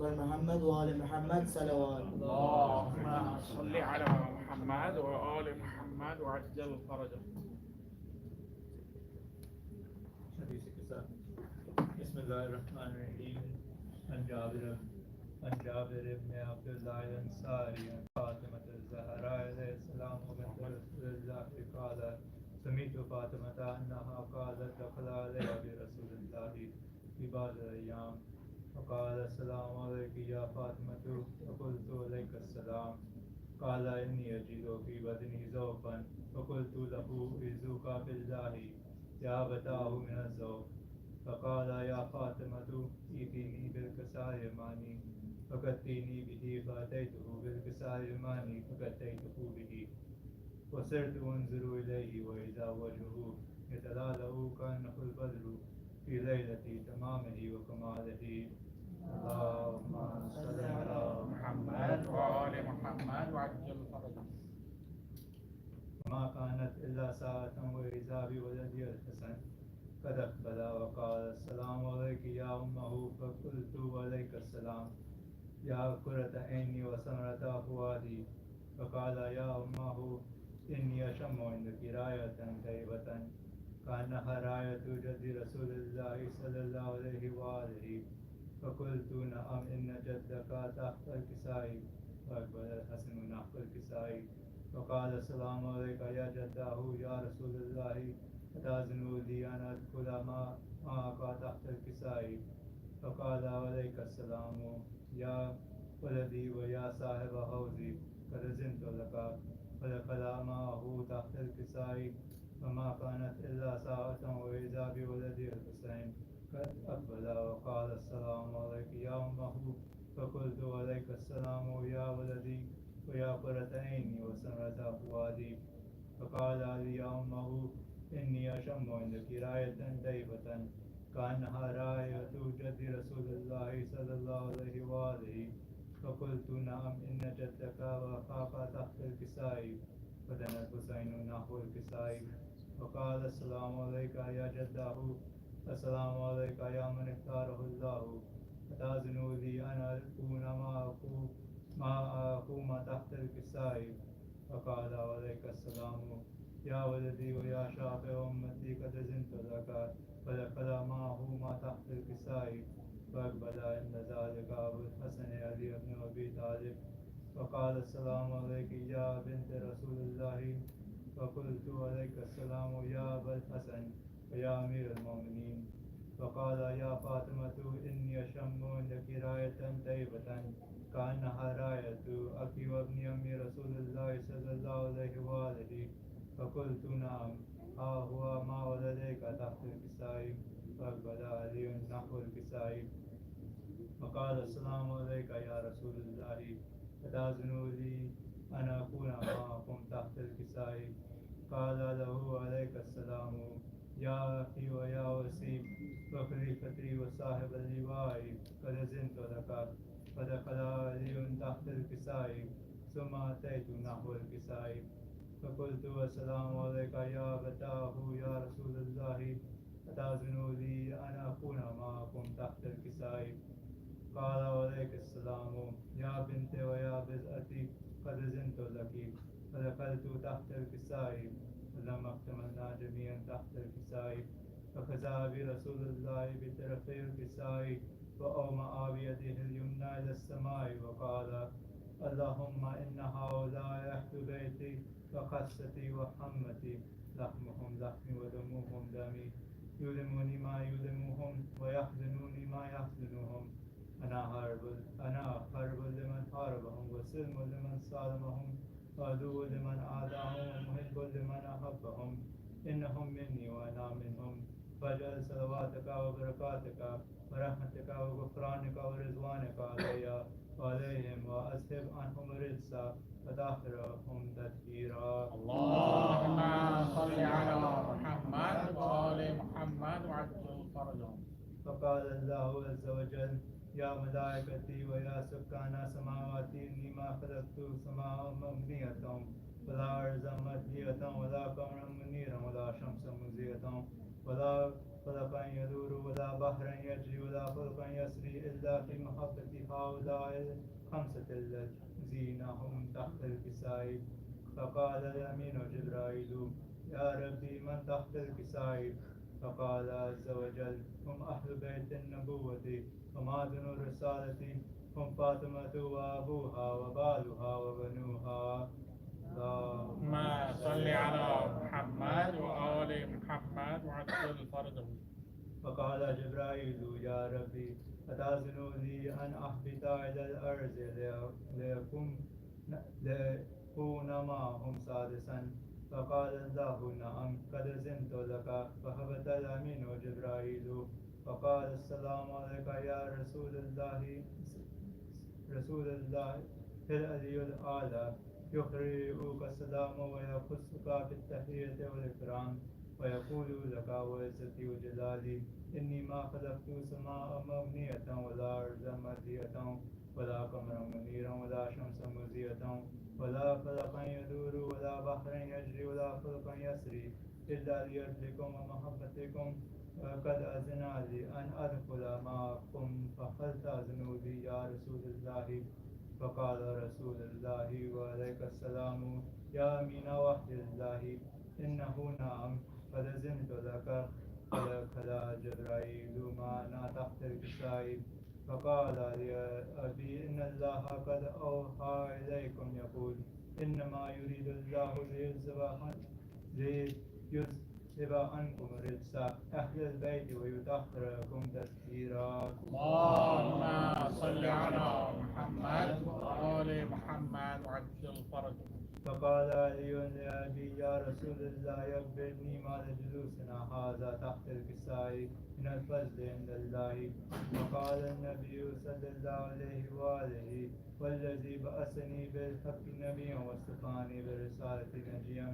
محمد وآل محمد صلوات. اللهم صل على محمد وآل محمد وعجل فرجه. بسم الله الرحمن الرحيم. عن جابر بن عبد الله الأنصاري عن فاطمة الزهراء عليه السلام بنت رسول الله قال سمعت فاطمة أنها قالت دخل عليها برسول الله في بعض الأيام فقال السلام عليك يا فاطمة فقلت عليك السلام. قال إني أجد في بدني ذوقا فقلت له إذوك بالله يا أبتاه من الذوق. فقال يا فاطمة ائتيني بالكساء الماني فكتيني به فأتيته بالكساء الماني فكتيته به وصرت أنظر إليه وإذا وجهه يتلألأ كأنه البدر في ليلة تمامه وكماله. اللهم صل على محمد وآل محمد وعجل فرجه. ما كانت إلا ساعة وإذا بولدي الحسن قد أقبل وقال السلام عليك يا أمه فقلت وعليك السلام يا قرة عيني وثمرة فؤادي. فقال يا أمه إني أشم عندك راية طيبة كأنها راية جد رسول الله صلى الله عليه وآله. فقلت نعم إن جدك تحت الكساء. فأقبل الحسن نحو الكساء وقال السلام عليك يا جداه يا رسول الله أتأذن لي أن أدخل معك تحت الكساء. فقال عليك السلام يا ولدي ويا صاحب حوزي قد أذنت لك. فدخل معه تحت الكساء وما كانت إلا ساعة وإذا بولدي الحسين قد أقبل وقال السلام عليك يا أمه. فقلت عليك السلام يا ولدي ويا قرة عيني وثمرة فؤادي. فقال لي يا أمه إني أشم عندك راية طيبة كأنها راية جد رسول الله صلى الله عليه وآله. فقلت نعم إن جدك وأخاك تحت الكساء. فدنا الحسين نحو الكساء وقال السلام عليك يا جداه. السلام عليك يا من اختاره الله. أتأذن لي أن أكون معكم تحت الكساء. فقال عليك السلام يا ولدي ويا شافع أمتي قد أذنت لك. فدخل معه ما تحت الكساء. فأقبل عند ذلك أبو الحسن علي بن أبي طالب فقال السلام عليك يا بنت رسول الله. فقلت عليك السلام يا أبا الحسن ويا أمير المؤمنين. فقال يا فاطمة إني أشم عندك راية طيبة كأنها راية أخي وابن أمي رسول الله صلى الله عليه وآله. فقلت نعم ها هو ما ولديك تحت الكساء. فأقبل علي نحو الكساء وقال السلام عليك يا رسول الله. أتأذن لي أن أكون معكم تحت الكساء. قال له عليك السلام يا أخي ويا وسيم وخليفتي وصاحب اللواء قد أذنت لك. فدخل علي تحت الكساء ثم أتيت نحو الكساء. فقلت السلام عليك يا أبتاه يا رسول الله. أتأذن لي أن أكون معكم تحت الكساء. قال عليك السلام يا بنت ويا بزأتي قد أذنت لك. فدخلت تحت الكساء فلما اكتملنا جميعا تحت الكساء فخزى برسول الله بطرفي الكساء وأومأ بيده اليمنى إلى السماء وقال اللهم إن هؤلاء أهل بيتي وخستي وحمتي لحمهم لحمي ودمهم دمي يؤلمني ما يؤلمهم ويحزنوني ما يحزنهم. أنا حرب لمن حاربهم وسلم لمن سالمهم وعدو لمن عاداهم ومحب لمن أحبهم. إنهم مني وأنا منهم. فاجعل صلواتك وبركاتك ورحمتك وغفرانك ورضوانك علي وعليهم وأذهب عنهم الرجس وطهرهم تطهيرا. اللهم صل على محمد وآل محمد وعجل فرجه. فقال الله عز وجل يا ملائكتي ويا سكان سماواتي إني ما خلقت سماء مبنية ولا أرضا مطوية ولا قمرا منيرا ولا شمسا مضيئة ولا فلقا يدور ولا بحرا يجري ولا فلقا يسري إلا في محبة هؤلاء الخمسة الذين هم تحت الكسائب. فقال الأمين جبرائيل: يا ربي من تحت الكسائب؟ فقال عز وجل: هم أهل بيت النبوة ومعدن الرسالة، هم فاطمة وأبوها وبالها وبنوها. اللهم صل على محمد وآل محمد وعجل فرجه. فقال جبرائيل: يا ربي أتأذن لي أن أهبط إلى الأرض لأكون معهم سادسا؟ فقال الله: نعم قد أذنت لك. فهبط الأمين جبرائيل فقال: السلام عليك يا رسول الله العلي الأعلى، يقرئك السلام ويخصك بالتحية والإكرام ويقول لك: وعزتي وجلالي إني ما خلقت سماء مبنية ولا أرضا مهدية ولا قمرا منيرا ولا شمسا مضيئة ولا فلقا يدور ولا بحرا يجري ولا فلقا يسري إلا لأجلكم ومحبتكم. قد أذن لي أن أدخل معكم، فهل تأذن لي يا رسول الله؟ فقال رسول الله وعليك السلام يا أمين وحي الله: إنه نعم قد أذنت لك. فدخل جبرائيل معنا تحت الكسائب فقال لأبي: إن الله قد أوحى إليكم يقول: إنما يريد الله ليذهب عنكم رجس أهل البيت ويطهركم تطهيرا. اللهم صل على محمد وآل محمد وعجل فرجه. فقال علي لأبي: يا رسول الله أخبرني ما لجلوسنا هذا تحت الكساء من الفضل عند الله. فقال النبي صلى الله عليه وآله: والذي بعثني بالحق نبيا واصطفاني بالرسالة نجيا،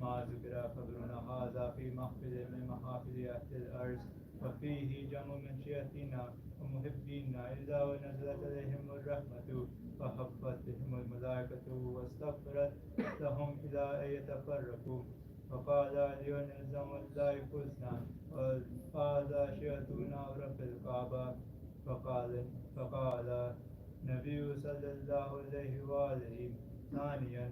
ما ذكر خبرنا هذا في محفل من محافل أهل الأرض، وفيه جمع من شيعتنا ومحبينا إلا ونزلت عليهم الرحمة فحفت بهم الملائكة واستغفرت لهم إلى أن يتفرقوا. فقال علي: نزم والله فزنا وهذا شيعتنا رب الكعبة. فقال النبي صلى الله عليه وآله: ثانيا: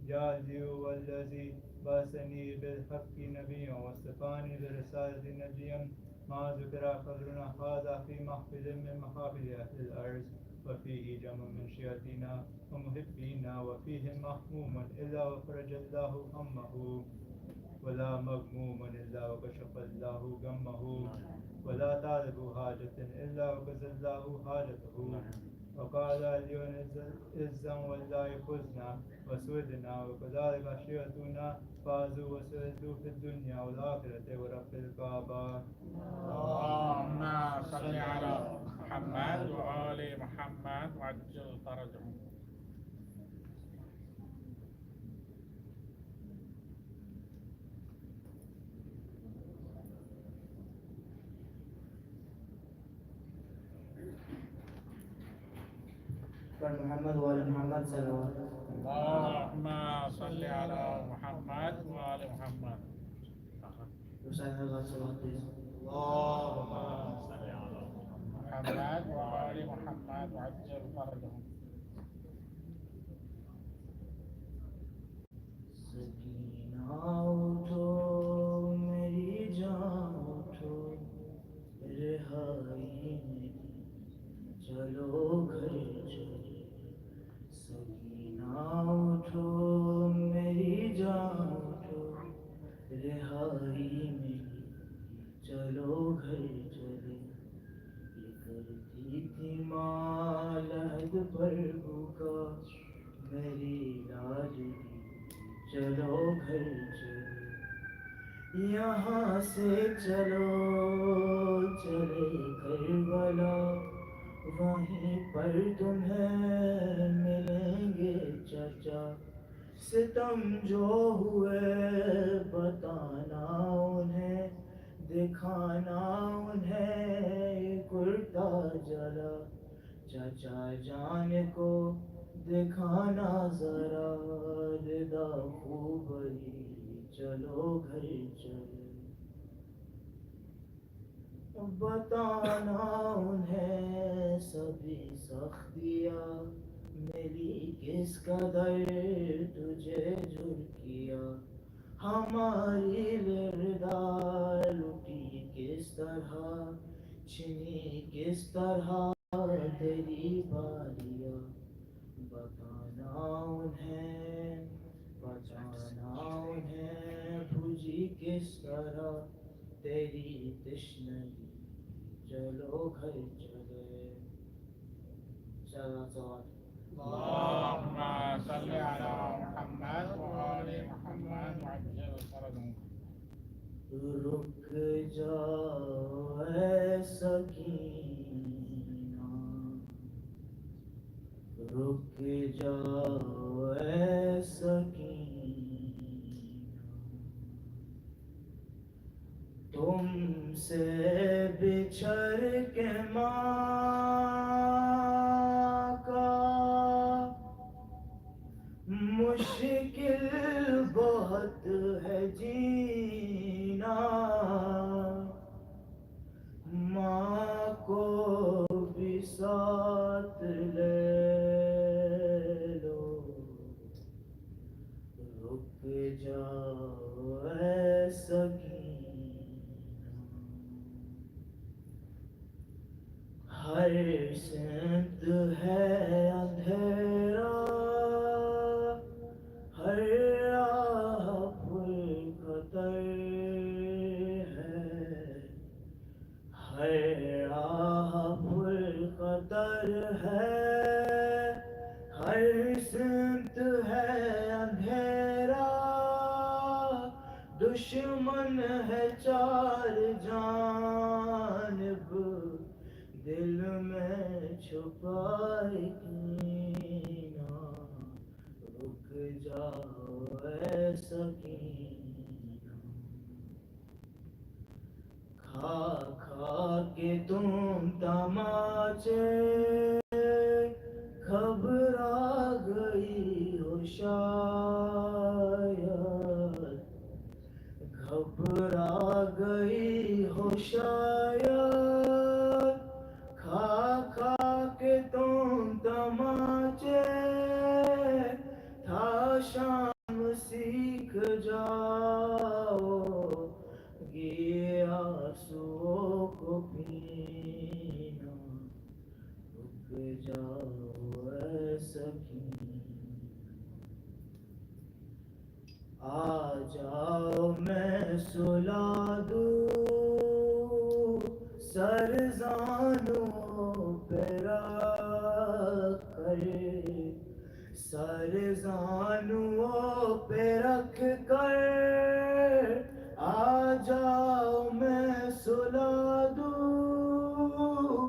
يا علي والذي بعثني بالحق نبيا واصطفاني برسالة نجيا، ما ذكر خبرنا هذا في محفل من محافل أهل الأرض، وفيه جمع من شيعتنا ومحبينا وفيهم محموم إلا وفرج الله همه، ولا مغموم إلا وكشف الله غمه، ولا طالب حاجة إلا وكفى الله حاجته. وقال علي: إذا والله فزنا وسودنا وكذلك شيعتنا فازوا وسعدوا في الدنيا والآخرة ورب الكعبة. اللهم صل على محمد وآل محمد وعجل فرجه. محمد وآل محمد صلوات. اللهم صل على محمد وآل محمد. اللهم صل على محمد وآل محمد وعجل فرجه. सकीना उठो मेरी जान उठो, रिहाई नहीं चलो घर चले। सकीना उठो मेरी जान उठो, रिहाई नहीं चलो घर चले। ये करती थी माँ लहद पर भूखा, मेरी लाडली चलो घर चले। यहाँ से चलो चले करबला, वहीं पर तुम्हें मिलेंगे चाचा। सितम जो हुए बताना उन्हें, दिखाना उन्हें कुर्ता जला। चाचा जान को दिखाना जरा रिदा खूब ही, चलो घर चले। بتانا انہیں سبھی سختیاں میری کس قدر تجھے جڑ کیا، ہماری وردا لٹی کس طرح، چھنی کس طرح تیری باریاں، بتانا انہیں بتانا انہیں بجھی کس طرح تیری تشنگی، چلو گھر چلے چلا سوال۔ اللهم صل على محمد وآل محمد وعجل فرجهم۔ رک جاؤ اے سکینہ، رک جاؤ اے سکینہ، تم سے بچھڑ کے ماں کا مشکل بہت ہے جینا، ماں کو بھی ساتھ لے لو، رک جاؤ اے سکینہ، ہر سمت ہے اندھیرا، ہر راہ پر خطر ہے، ہر راہ پر خطر ہے، ہر سمت ہے اندھیرا، دشمن ہے چار جانب، دل میں چھپائے کینہ، رک جاؤ اے سکینہ، کھا کھا کے تم تماچے گھبرا گئی ہو شاید، گھبرا گئی ہو شاید، کھا کھا کے تم تماچے، تھا شام سیکھ جاؤ گی آنسوؤں کو پینا، رک جاؤ اے سکینہ، آ جاؤ میں سلا دوں سر زانوں پہ رکھ کر، سر زانوں پہ رکھ کر، آ جاؤ میں سلا دوں،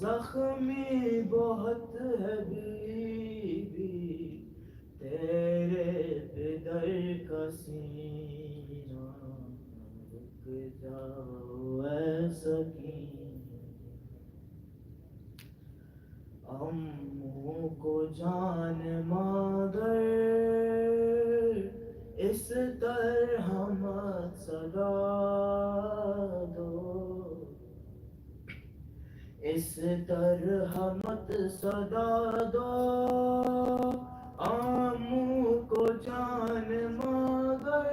زخمی بہت ہے بیوی تیرے پدر کا سینہ، رک جاؤ اے سکینہ، اموں کو جان مادر اس طرح مت صدا دو، اس طرح مت صدا دو، آموں کو جان مادر،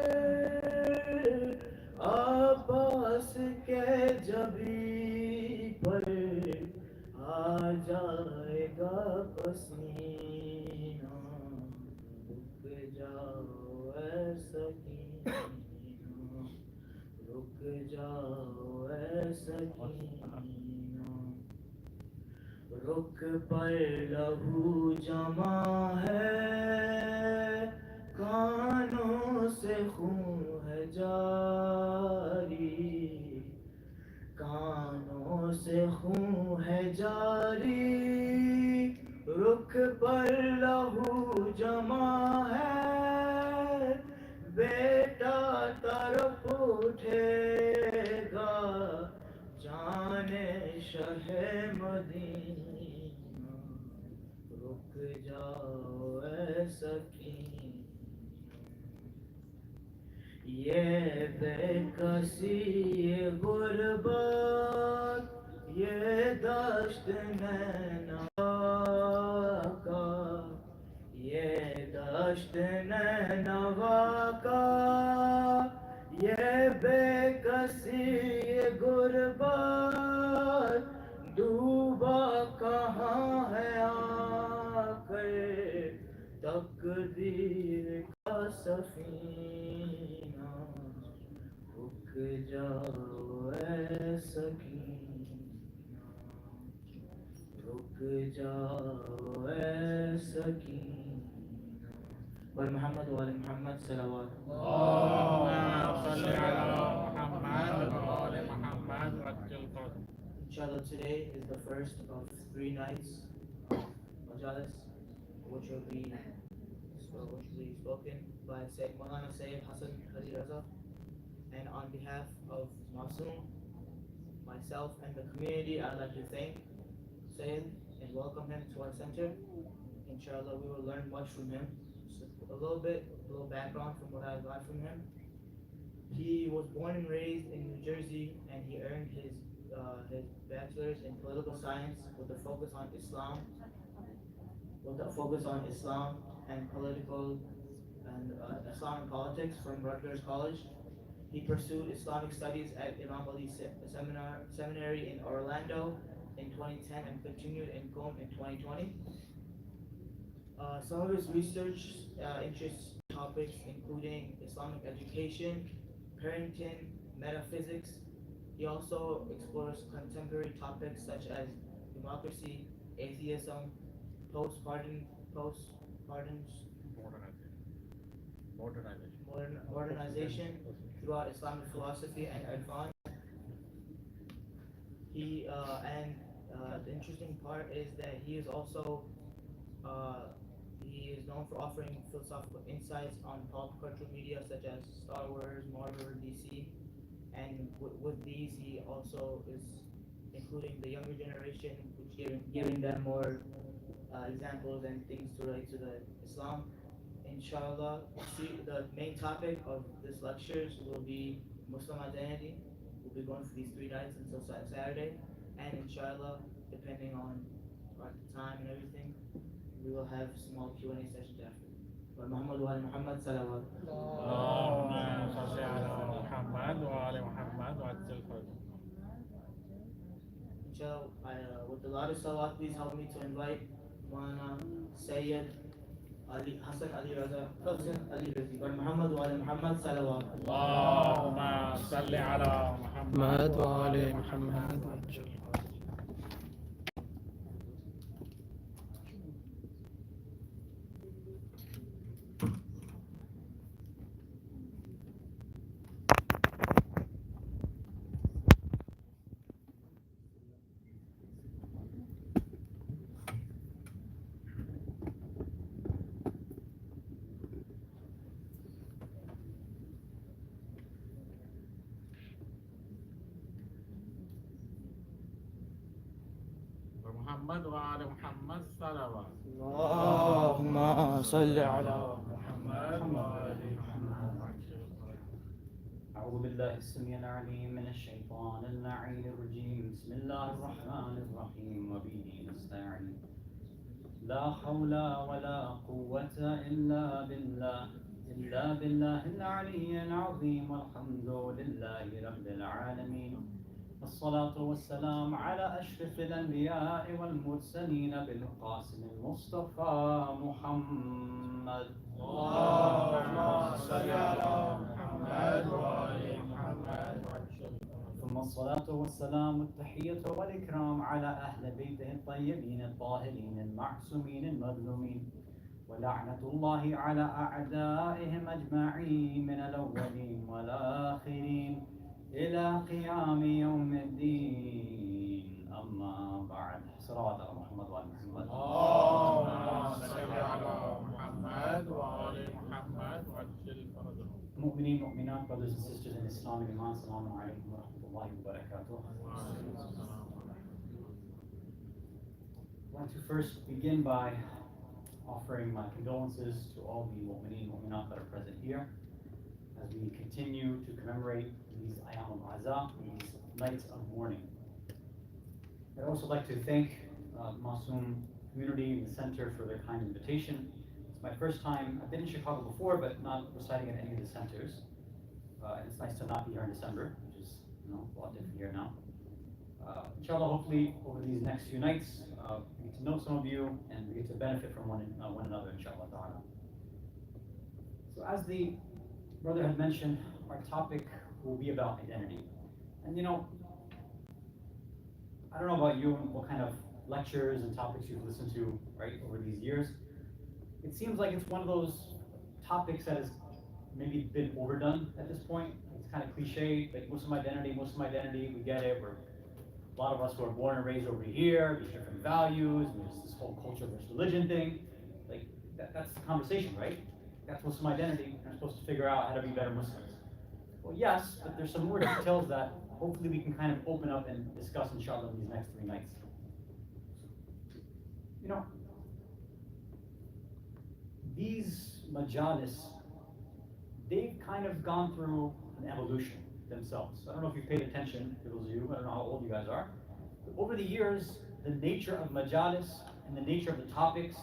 عباس کے جبیں پر آ جائے گا پسینہ، رک جاؤ اے سکینہ، رک جاؤ اے سکینہ، رخ پر لہو جمع ہے، کانوں سے خون ہے جاری، کانوں سے خون ہے جاری، رخ پر لہو جمع ہے، بیٹا طرف اٹھے گا جانے شہ مدینہ، رک جاؤ اے سکینہ، یہ بے کسی غربت ये दश्त नैना का, ये दश्त नैनवा का, ये बेकसी ये गुरबात, डूबा कहाँ है आकर तकदीर का सफीना, रुक जाओ ऐ सकीना, रुक जाओ ऐ सकीना। वर मोहम्मद वाले Mohammad सलवात। Inshallah, today is the first of 3 nights of Majlis, which will be spoken by Sayyid Hasan Ali Raza. And on behalf of MASOM, myself, and the community, I'd like to thank Sayyid and welcome him to our center. Inshallah, we will learn much from him. So a little background from what I got from him. He was born and raised in New Jersey, and he earned his bachelor's in political science with a focus on Islam, and political and Islam and politics from Rutgers College. He pursued Islamic studies at Imam Ali Seminary in Orlando in 2010 and continued in Qom in 2020. Some of his research interests topics including Islamic education, parenting, metaphysics. He also explores contemporary topics such as democracy, atheism, modernization throughout Islamic philosophy and advance. The interesting part is that he is also he is known for offering philosophical insights on pop cultural media such as Star Wars, Marvel, DC, and with these he also is including the younger generation, which giving them more examples and things to relate to the Islam. Inshallah, the main topic of this lectures will be Muslim identity. We'll be going for these 3 nights until Saturday, and inshallah, depending on our time and everything, we will have small Q&A sessions after. Muhammad wa Muhammad salawat. Inshallah, with the loudest salawat, please help me to invite Mana Sayyid Ali Hasan Ali Raza, Hasan Ali Rizvi. Muhammad wa Muhammad salawat. اللهم صل على محمد وآل محمد وعجل. محمد وآل محمد صلوات. اللهم صل على محمد وآل محمد. أعوذ بالله السميع العليم من الشيطان اللعين الرجيم. بسم الله الرحمن الرحيم وبه نستعين. لا حول ولا قوة إلا بالله العلي العظيم. والحمد لله رب العالمين. الصلاة والسلام على أشرف الأنبياء والمرسلين بالقاسم المصطفى محمد. اللهم صل على محمد وآل محمد. ثم الصلاة والسلام التحية والإكرام على أهل بيته الطيبين الطاهرين المعصومين المظلومين. ولعنة الله على أعدائهم أجمعين من الأولين والآخرين إلى قيام يوم الدين. أما بعد. صلوات على محمد وآل محمد. اللهم صل على محمد وآل محمد وعجل فرجهم. Mu'mineen, mu'minat, brothers and sisters in Islam and Iman, Assalamu alaikum wa rahmatullahi wa barakatuh. I want to first begin by offering my condolences to all the mu'mineen, mu'minat that are present here as we continue to commemorate these ayam al-aza, these nights of mourning. I'd also like to thank MASOM community and the center for their kind invitation. It's my first time, I've been in Chicago before, but not reciting at any of the centers. And it's nice to not be here in December, which is a lot different here now. Inshallah, hopefully over these next few nights, we get to know some of you and we get to benefit from one another, inshallah ta'ala. So as the brother had mentioned, our topic will be about identity. And I don't know about you and what kind of lectures and topics you've listened to, right, over these years. It seems like it's one of those topics that has maybe been overdone at this point. It's kind of cliche, like Muslim identity, we get it. A lot of us who are born and raised over here, these different values, and there's this whole culture versus religion thing. Like, that's the conversation, right? That's Muslim identity. We're supposed to figure out how to be better Muslims. Well, yes, but there's some more details that hopefully we can kind of open up and discuss, inshallah, in these next 3 nights. These majalis, they've kind of gone through an evolution themselves. I don't know if you've paid attention, to those of you, I don't know how old you guys are. But over the years, the nature of majalis and the nature of the topics,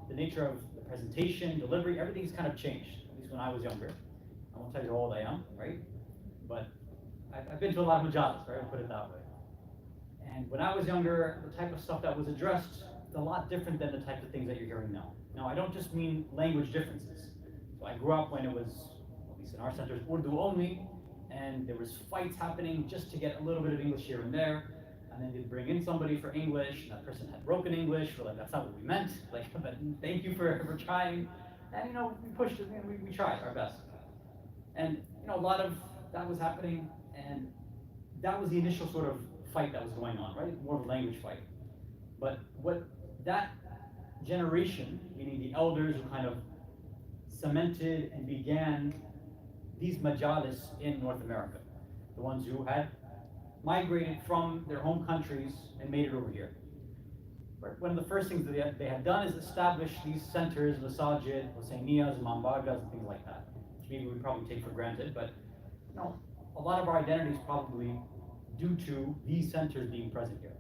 the nature of the presentation, delivery, everything's kind of changed, at least when I was younger. I won't tell you how old I am, right? But I've been to a lot of majalis, right? I'll put it that way. And when I was younger, the type of stuff that was addressed is a lot different than the type of things that you're hearing now. Now, I don't just mean language differences. So I grew up when it was, at least in our centers, Urdu only, and there was fights happening just to get a little bit of English here and there. And then they'd bring in somebody for English, and that person had broken English. We're like, that's not what we meant. Like, but thank you for trying. And we pushed it, and we tried our best. And a lot of that was happening, and that was the initial sort of fight that was going on, right? More of a language fight. But what that generation, meaning the elders who kind of cemented and began these majalis in North America, the ones who had migrated from their home countries and made it over here. But one of the first things that they had done is establish these centers, masajid, Hussainiyas, Imam Bargas, and things like that, which maybe we probably take for granted, but a lot of our identity is probably due to these centers being present here.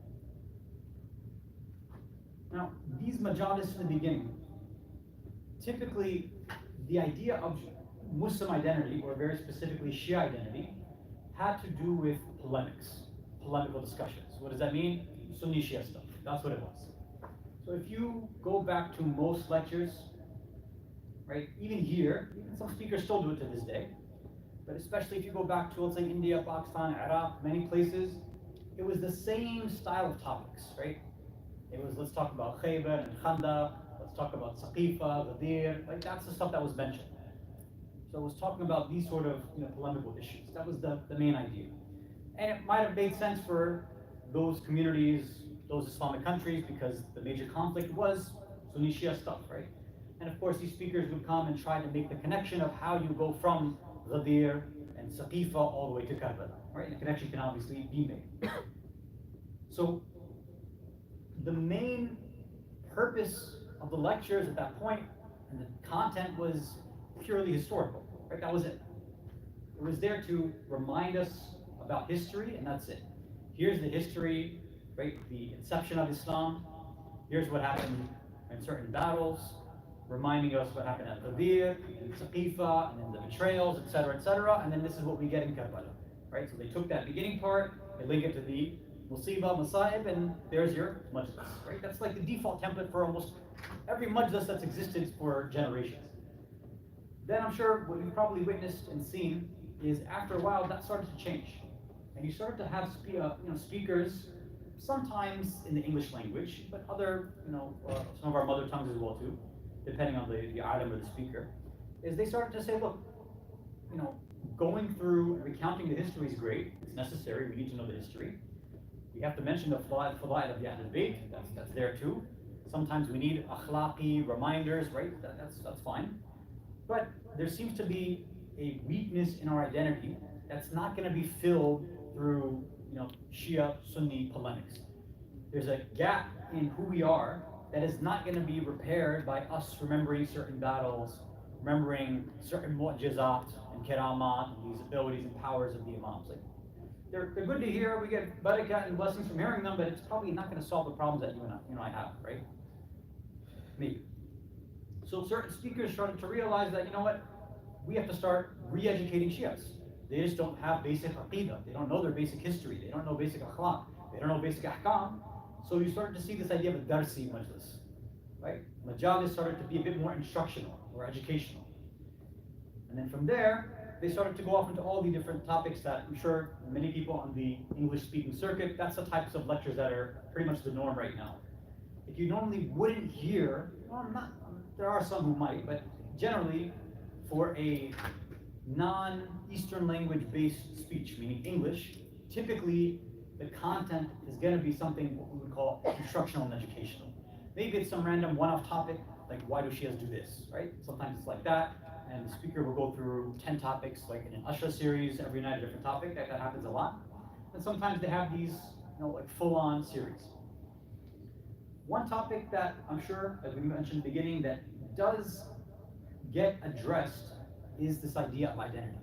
Now, these majalis in the beginning, typically the idea of Muslim identity, or very specifically Shia identity, had to do with polemical discussions. What does that mean? Sunni Shia stuff. That's what it was. So if you go back to most lectures, right, even here, some speakers still do it to this day, but especially if you go back to, let's say, India, Pakistan, Iraq, many places, it was the same style of topics, right? It was, let's talk about Khaybar and Khandaq, let's talk about Saqifa, Ghadir, like that's the stuff that was mentioned. So it was talking about these sort of polemical issues. That was the main idea. And it might have made sense for those communities, those Islamic countries, because the major conflict was Sunni Shia stuff, right? And of course, these speakers would come and try to make the connection of how you go from Ghadir and Saqifa all the way to Karbala, right? And the connection can obviously be made. So the main purpose of the lectures at that point and the content was purely historical, right? That was it. It was there to remind us about history, and that's it. Here's the history, right? The inception of Islam. Here's what happened in certain battles, reminding us what happened at Ghadir, and Saqifa, and then the betrayals, etc., and then this is what we get in Karbala, right? So they took that beginning part, they link it to the Musibah, Masa'ib, and there's your majlis, right? That's like the default template for almost every majlis that's existed for generations. Then I'm sure what you've probably witnessed and seen is after a while that started to change. And you started to have speakers, sometimes in the English language, but other, some of our mother tongues as well too, depending on the item or the speaker, is they started to say, look, going through and recounting the history is great, it's necessary, we need to know the history. We have to mention the fadail of the Ahlul Bayt, that's there too. Sometimes we need akhlaqi reminders, right? That's fine. But there seems to be a weakness in our identity that's not going to be filled through, Shia Sunni polemics. There's a gap in who we are that is not going to be repaired by us remembering certain battles, remembering certain mu'jizat and karamat, and these abilities and powers of the imams. Like, they're good to hear. We get barakah and blessings from hearing them, but it's probably not going to solve the problems that you and I have, right? Maybe. So certain speakers started to realize that, you know what, we have to start re-educating Shias. They just don't have basic aqidah. They don't know their basic history. They don't know basic akhlaq. They don't know basic ahkam. So you started to see this idea of a darsi majlis, right? Majalis started to be a bit more instructional or educational. And then from there, they started to go off into all the different topics that I'm sure many people on the English-speaking circuit, that's the types of lectures that are pretty much the norm right now. If you normally wouldn't hear, well, there are some who might, but generally, for a non-Eastern language-based speech, meaning English, typically the content is going to be something what we would call instructional and educational. Maybe it's some random one-off topic, like why do Shias do this, right? Sometimes it's like that, and the speaker will go through 10 topics, like in an Ashra series, every night a different topic. That happens a lot. And sometimes they have these, like full-on series. One topic that I'm sure, as we mentioned in the beginning, that does get addressed is this idea of identity.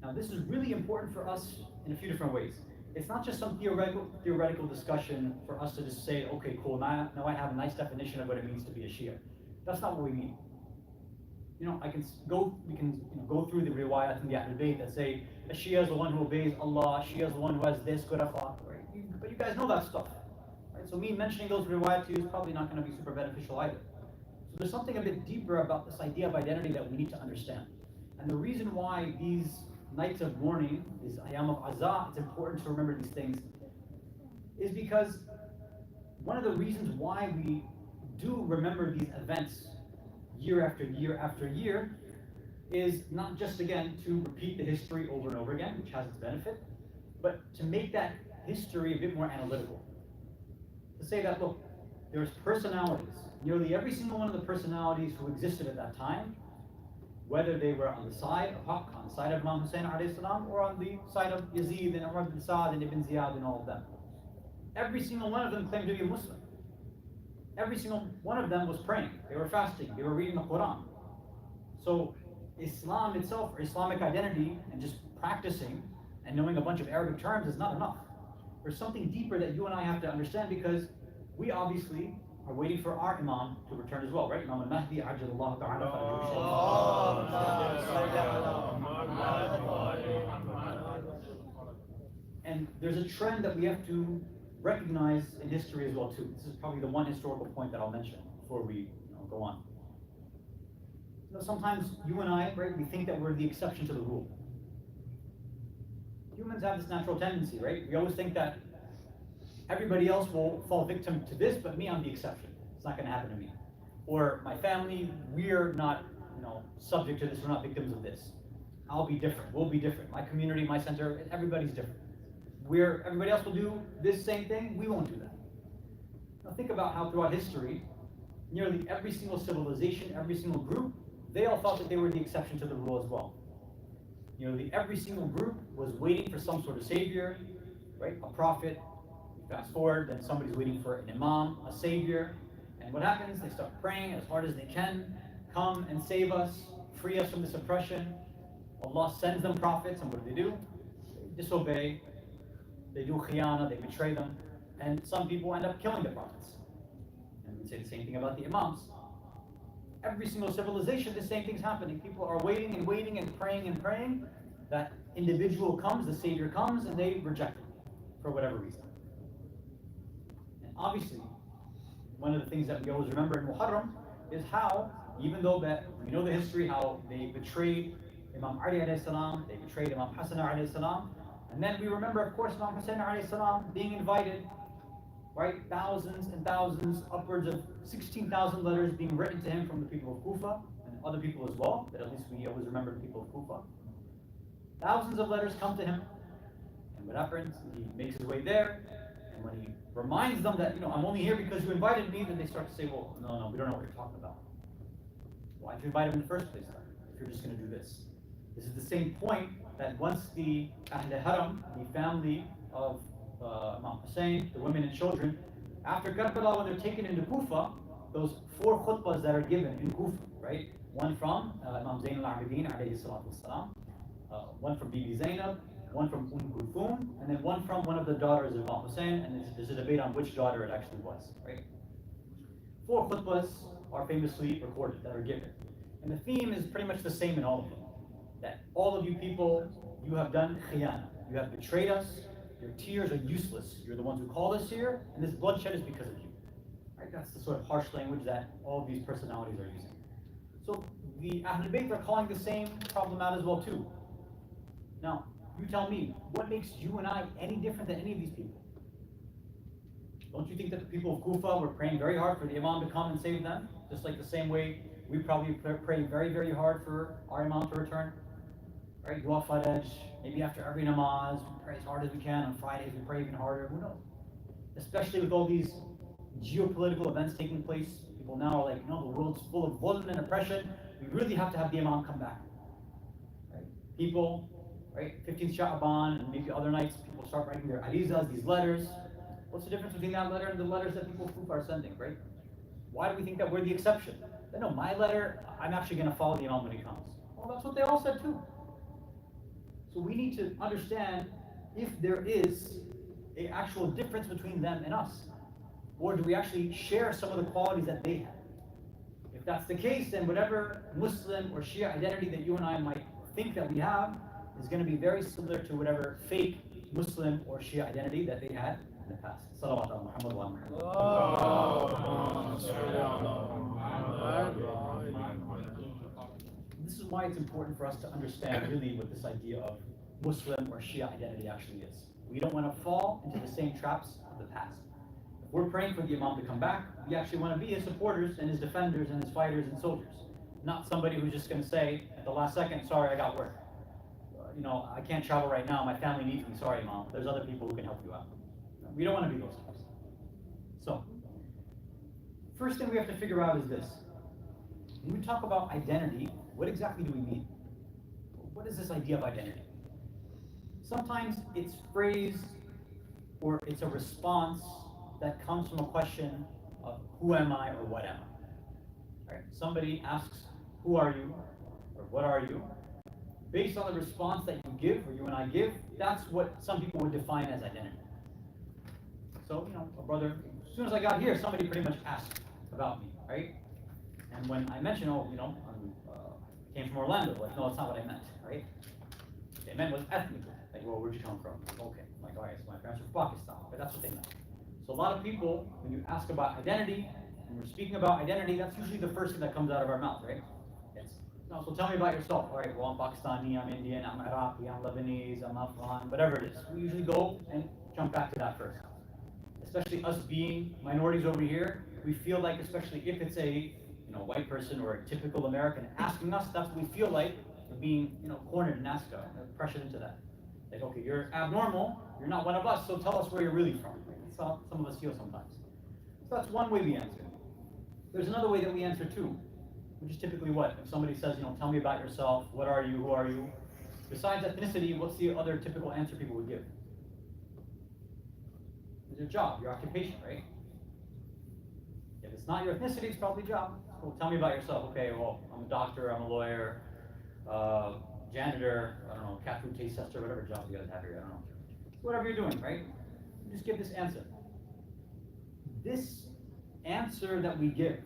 Now, this is really important for us in a few different ways. It's not just some theoretical discussion for us to just say, okay, cool, now I have a nice definition of what it means to be a Shia. That's not what we mean. We can go through the riwayat and the Ahlul Bayt that say, a Shia is the one who obeys Allah, Shia is the one who has this, good akhlaq, right? But you guys know that stuff, right? So me mentioning those riwayat to you is probably not going to be super beneficial either. So there's something a bit deeper about this idea of identity that we need to understand. And the reason why these nights of mourning, these ayam of azah, it's important to remember these things, is because one of the reasons why we do remember these events year after year after year is not just, again, to repeat the history over and over again, which has its benefit, but to make that history a bit more analytical. To say that, look, there's personalities. Nearly every single one of the personalities who existed at that time, whether they were on the side of Haqq, on the side of Imam Hussein alayhi salam, or on the side of Yazid and Umar bin Sa'd and Ibn Ziyad and all of them. Every single one of them claimed to be a Muslim. Every single one of them was praying, they were fasting, they were reading the Quran. So Islam itself, or Islamic identity, and just practicing and knowing a bunch of Arabic terms is not enough. There's something deeper that you and I have to understand, because we obviously are waiting for our Imam to return as well, right? Imam al-Mahdi, Ajjalallahu ta'ala. And there's a trend that we have to recognize in history as well too. This is probably the one historical point that I'll mention before we go on. Sometimes you and I, right, we think that we're the exception to the rule. Humans have this natural tendency, right? We always think that everybody else will fall victim to this, but me, I'm the exception. It's not going to happen to me. Or my family, we're not, subject to this. We're not victims of this. I'll be different. We'll be different. My community, my center, everybody's different. Everybody else will do this same thing. We won't do that. Now think about how throughout history, nearly every single civilization, every single group, they all thought that they were the exception to the rule as well. Nearly every single group was waiting for some sort of savior, right? A prophet. Fast forward, then somebody's waiting for an imam, a savior, and what happens? They start praying as hard as they can, come and save us, free us from this oppression. Allah sends them prophets, and what do? They disobey, they do khiyana, they betray them, and some people end up killing the prophets. And we say the same thing about the imams. Every single civilization, the same thing's happening. People are waiting and praying that individual comes, the savior comes, and they reject him for whatever reason. Obviously, one of the things that we always remember in Muharram is how, even though that we know the history, how they betrayed Imam Ali alayhi salam, they betrayed Imam Hasan alayhi salam, and then we remember, of course, Imam Hussein alayhi salam being invited, right? Thousands and thousands, upwards of 16,000 letters being written to him from the people of Kufa and other people as well, but at least we always remember the people of Kufa. Thousands of letters come to him, and what happens? He makes his way there. When he reminds them that, I'm only here because you invited me, then they start to say, well, no, we don't know what you're talking about. Why did you invite him in the first place then, if you're just going to do this? This is the same point that once the Ahl Haram, the family of Imam Hussein, the women and children, after Karbala, when they're taken into Kufa, those 4 khutbahs that are given in Kufa, right? One from Imam Zain al-Abidin, alayhi salatu wassalam, one from Bibi Zainab, one from Kulthum, and then one from one of the daughters of Imam Hussein, and there's a debate on which daughter it actually was, right? 4 khutbahs are famously recorded that are given. And the theme is pretty much the same in all of them. That all of you people, you have done khiyana. You have betrayed us. Your tears are useless. You're the ones who called us here, and this bloodshed is because of you. Right? That's the sort of harsh language that all of these personalities are using. So the Ahlul Bayt are calling the same problem out as well too. Now, you tell me, what makes you and I any different than any of these people? Don't you think that the people of Kufa were praying very hard for the Imam to come and save them? Just like the same way we probably pray very, very hard for our Imam to return? Right? Dua Faraj, maybe after every namaz, we pray as hard as we can. On Fridays, we pray even harder. Who knows? Especially with all these geopolitical events taking place. People now are like, the world's full of zulm and oppression. We really have to have the Imam come back. Right? People, right? 15th Sha'aban and maybe other nights, people start writing their arizas, these letters. What's the difference between that letter and the letters that people are sending, right? Why do we think that we're the exception? No, my letter, I'm actually going to follow the Imam when he comes. Well, that's what they all said too. So we need to understand if there is an actual difference between them and us. Or do we actually share some of the qualities that they have? If that's the case, then whatever Muslim or Shia identity that you and I might think that we have is going to be very similar to whatever fake Muslim or Shia identity that they had in the past. Salawat ala Muhammad wa This is why it's important for us to understand really what this idea of Muslim or Shia identity actually is. We don't want to fall into the same traps of the past. If we're praying for the Imam to come back, we actually want to be his supporters and his defenders and his fighters and soldiers. Not somebody who's just going to say at the last second, sorry, I got work. I can't travel right now, my family needs me, sorry Imam, there's other people who can help you out. We don't want to be those types. So, first thing we have to figure out is this. When we talk about identity, what exactly do we mean? What is this idea of identity? Sometimes it's phrased or it's a response that comes from a question of who am I or what am I? Right? Somebody asks, who are you or what are you? Based on the response that you give or you and I give, that's what some people would define as identity. So, a brother, as soon as I got here, somebody pretty much asked about me, right? And when I mentioned, I came from Orlando, like, no, that's not what I meant, right? What they meant was ethnically. Like, well, where'd you come from? Okay, like, all right, so my parents were from Pakistan, but that's what they meant. So a lot of people, when you ask about identity, and we're speaking about identity, that's usually the first thing that comes out of our mouth, right? So tell me about yourself. All right, well, I'm Pakistani, I'm Indian, I'm Iraqi, I'm Lebanese, I'm Afghan, whatever it is. We usually go and jump back to that first. Especially us being minorities over here, we feel like, especially if it's a white person or a typical American asking us, that's what we feel like being cornered and asked, pressured into that. Like, okay, you're abnormal, you're not one of us, so tell us where you're really from. That's how some of us feel sometimes. So that's one way we answer. There's another way that we answer too, which is typically what? If somebody says, tell me about yourself, what are you, who are you? Besides ethnicity, what's the other typical answer people would give? It's your job, your occupation, right? If it's not your ethnicity, it's probably job. Well, tell me about yourself. Okay, well, I'm a doctor, I'm a lawyer, janitor, I don't know, cat food taste tester, whatever job you guys have here, I don't know. Whatever you're doing, right? You just give this answer. This answer that we give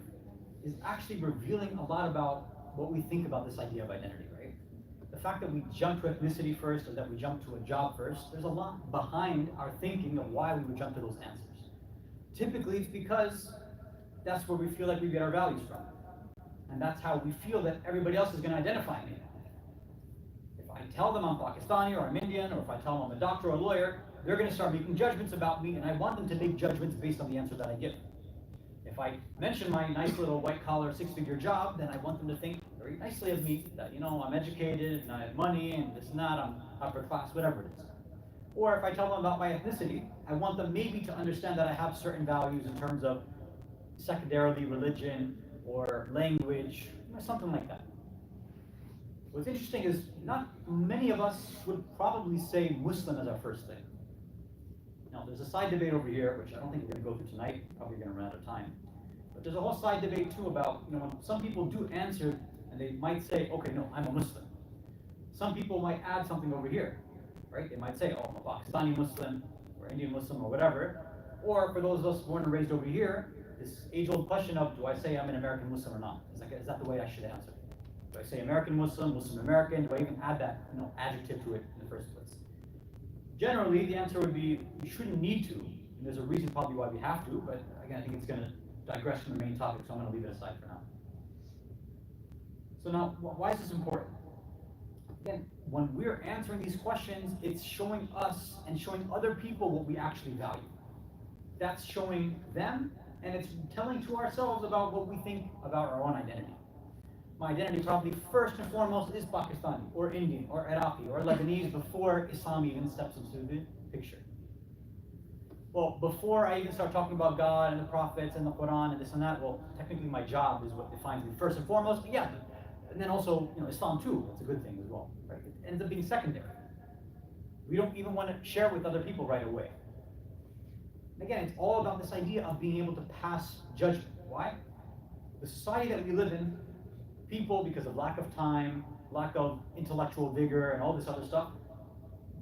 is actually revealing a lot about what we think about this idea of identity, right? The fact that we jump to ethnicity first or that we jump to a job first, there's a lot behind our thinking of why we would jump to those answers. Typically, it's because that's where we feel like we get our values from. And that's how we feel that everybody else is going to identify me. If I tell them I'm Pakistani or I'm Indian, or if I tell them I'm a doctor or a lawyer, they're going to start making judgments about me, and I want them to make judgments based on the answer that I give. If I mention my nice little white-collar, six-figure job, then I want them to think very nicely of me, that, I'm educated, and I have money, and this and that, I'm upper class, whatever it is. Or if I tell them about my ethnicity, I want them maybe to understand that I have certain values in terms of secondarily religion or language, or something like that. What's interesting is not many of us would probably say Muslim as our first thing. Now, there's a side debate over here, which I don't think we're going to go through tonight, probably going to run out of time. But there's a whole side debate too about, when some people do answer, and they might say, okay, no, I'm a Muslim. Some people might add something over here, right? They might say, oh, I'm a Pakistani Muslim, or Indian Muslim, or whatever. Or for those of us born and raised over here, this age-old question of, do I say I'm an American Muslim or not? Is that the way I should answer? Do I say American Muslim, Muslim American? Do I even add that adjective to it in the first place? Generally, the answer would be, we shouldn't need to. And there's a reason probably why we have to, but again, I think it's going to digress from the main topic, so I'm going to leave it aside for now. So now, why is this important? Again, when we're answering these questions, it's showing us and showing other people what we actually value. That's showing them, and it's telling to ourselves about what we think about our own identity. My identity probably first and foremost is Pakistani, or Indian, or Iraqi, or Lebanese before Islam even steps into the picture. Well, before I even start talking about God and the prophets and the Quran and this and that, well, technically my job is what defines me first and foremost, but yeah, and then also, Islam too, that's a good thing as well, right? It ends up being secondary. We don't even want to share with other people right away. Again, it's all about this idea of being able to pass judgment. Why? The society that we live in, people, because of lack of time, lack of intellectual vigor, and all this other stuff,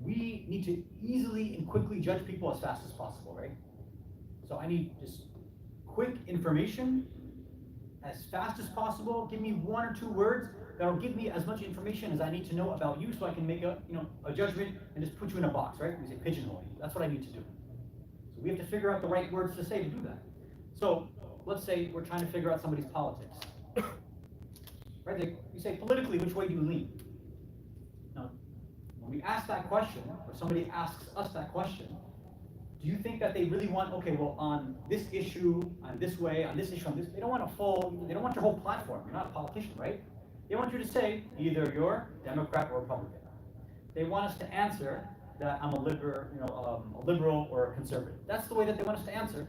we need to easily and quickly judge people as fast as possible, right? So I need just quick information as fast as possible. Give me 1 or 2 words that'll give me as much information as I need to know about you, so I can make a judgment and just put you in a box, right? We say pigeonhole you. That's what I need to do. So we have to figure out the right words to say to do that. So let's say we're trying to figure out somebody's politics, right? You say politically, which way do you lean? Now, when we ask that question, or somebody asks us that question, do you think that they really want, okay, well, on this issue, on this way, on this issue, on this, they don't want your whole platform. You're not a politician, right? They want you to say either you're Democrat or Republican. They want us to answer that I'm a liberal or a conservative. That's the way that they want us to answer,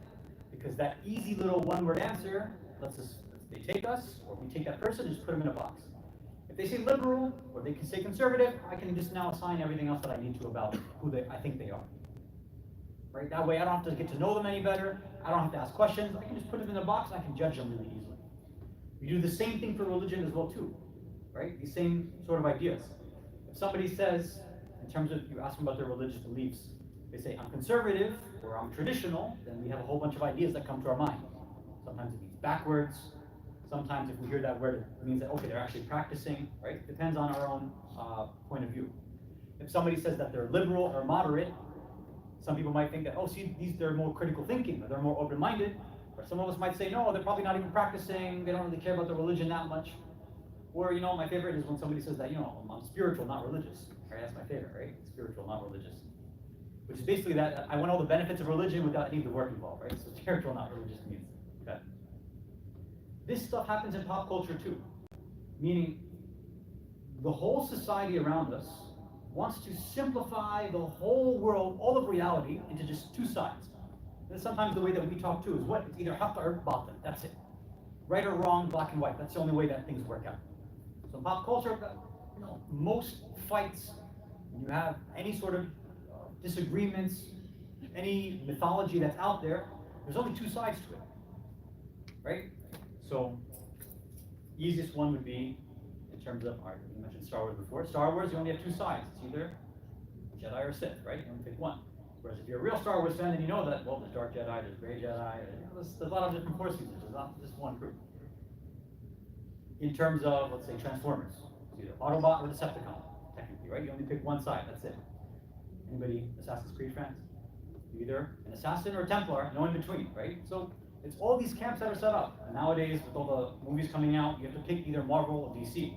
because that easy little one-word answer they take us, or we take that person and just put them in a box. If they say liberal, or they can say conservative, I can just now assign everything else that I need to about who I think they are. Right? That way I don't have to get to know them any better. I don't have to ask questions. I can just put them in a box and I can judge them really easily. We do the same thing for religion as well too. Right? These same sort of ideas. If somebody says, in terms of, you ask them about their religious beliefs, they say, I'm conservative or I'm traditional, then we have a whole bunch of ideas that come to our mind. Sometimes it means backwards. Sometimes if we hear that word, it means that, okay, they're actually practicing, right? It depends on our own point of view. If somebody says that they're liberal or moderate, some people might think that, oh, see, they're more critical thinking, or they're more open-minded. Or some of us might say, no, they're probably not even practicing, they don't really care about their religion that much. Or, my favorite is when somebody says that, I'm spiritual, not religious. Right? That's my favorite, right? Spiritual, not religious. Which is basically that I want all the benefits of religion without any of the work involved, right? So spiritual, not religious means that. This stuff happens in pop culture too. Meaning, the whole society around us wants to simplify the whole world, all of reality, into just 2 sides. And sometimes the way that we talk too is what? It's either haqq or batil. That's it. Right or wrong, black and white. That's the only way that things work out. So in pop culture, most fights, when you have any sort of disagreements, any mythology that's out there, there's only 2 sides to it. Right? So, easiest one would be, in terms of, you mentioned Star Wars before. Star Wars, you only have 2 sides. It's either Jedi or Sith, right? You only pick one. Whereas if you're a real Star Wars fan, then you know that, well, there's Dark Jedi, there's Grey Jedi, there's a lot of different Force users. There's not just one group. In terms of, let's say, Transformers, it's either Autobot or Decepticon, technically, right? You only pick one side, that's it. Anybody Assassin's Creed fans? Either an assassin or a Templar, no in between, right? So it's all these camps that are set up. And nowadays, with all the movies coming out, you have to pick either Marvel or DC.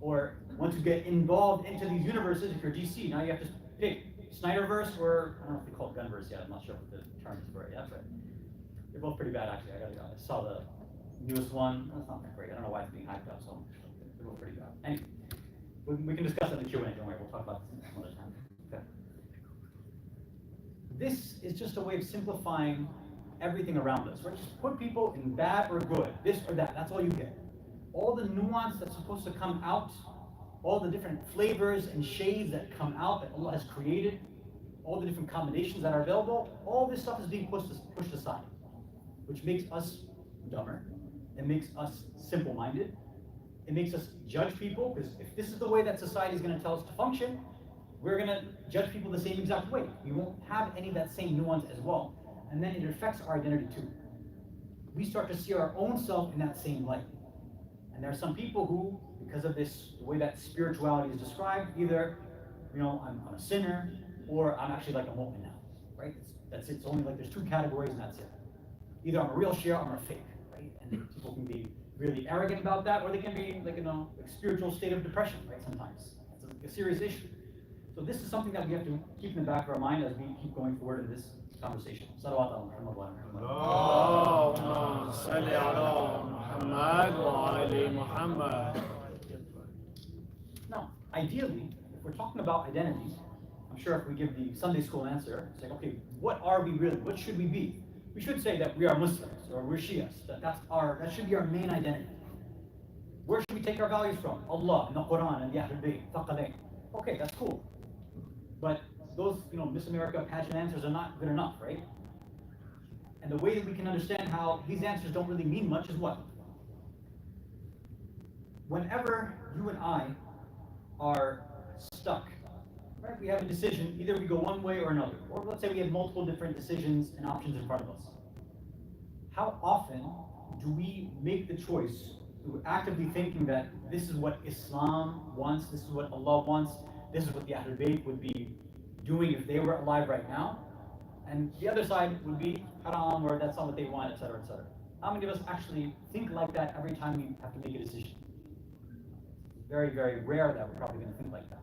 Or once you get involved into these universes, if you're DC, now you have to pick Snyderverse or, I don't know if they call it Gunverse yet, I'm not sure what the term is for it yet, but they're both pretty bad actually. I saw the newest one. That's not that great. I don't know why it's being hyped up, so they're both pretty bad. Anyway, we can discuss that in the Q&A, don't worry, we'll talk about this some other time. Okay. This is just a way of simplifying everything around us, right? Just put people in bad or good, this or that, that's all you get. All the nuance that's supposed to come out, all the different flavors and shades that come out that Allah has created, all the different combinations that are available, all this stuff is being pushed aside, which makes us dumber, it makes us simple-minded, it makes us judge people, because if this is the way that society is going to tell us to function, we're gonna judge people the same exact way. We won't have any of that same nuance as well. And then it affects our identity too. We start to see our own self in that same light. And there are some people who, because of this, the way that spirituality is described, either, I'm a sinner, or I'm actually like a mu'min now, right? That's it. It's only like there's two categories and that's it. Either I'm a real Shia or I'm a fake, right? And people can be really arrogant about that, or they can be like, like spiritual state of depression, right? Sometimes it's a serious issue. So this is something that we have to keep in the back of our mind as we keep going forward in this conversation. Salawat ala Muhammad wa ala Muhammad. اللهم صل على محمد وعلى محمد. Now, ideally, if we're talking about identity, I'm sure if we give the Sunday school answer, it's like, okay, what are we really? What should we be? We should say that we are Muslims or we're Shias. That should be our main identity. Where should we take our values from? Allah, and the Quran, and the Ahlul Bayt, Thaqalain. Okay, that's cool. But those, Miss America pageant answers are not good enough, right? And the way that we can understand how these answers don't really mean much is what? Whenever you and I are stuck, right? We have a decision, either we go one way or another. Or let's say we have multiple different decisions and options in front of us. How often do we make the choice through actively thinking that this is what Islam wants, this is what Allah wants, this is what the Ahlul Bayt would be doing if they were alive right now, and the other side would be haram, or that's not what they want, etc., etc. How many of us actually think like that every time we have to make a decision? It's very, very rare that we're probably going to think like that.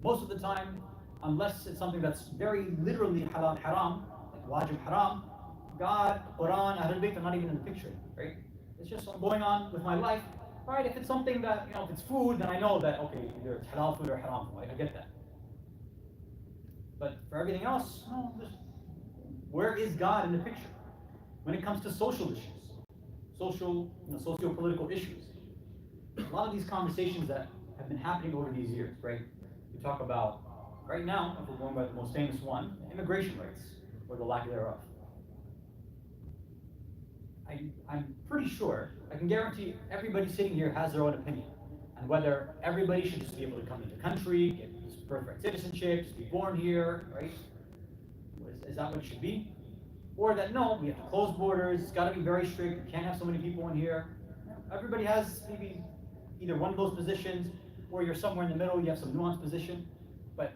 Most of the time, unless it's something that's very literally halal haram, like wajib haram, God, Quran, Ahlul Bayt are not even in the picture, right? It's just going on with my life. All right, if it's something that, if it's food, then I know that, okay, either it's halal food or haram food, I get that. But for everything else, no, where is God in the picture? When it comes to social issues, socio-political issues, a lot of these conversations that have been happening over these years, right? We talk about, right now, if we're going by the most famous one, immigration rights, or the lack thereof. I'm pretty sure, I can guarantee everybody sitting here has their own opinion on whether everybody should just be able to come into the country, get this birthright citizenship, just be born here, right? Is that what it should be? Or that no, we have to close borders, it's got to be very strict, you can't have so many people in here. Everybody has maybe either one of those positions, or you're somewhere in the middle, you have some nuanced position. But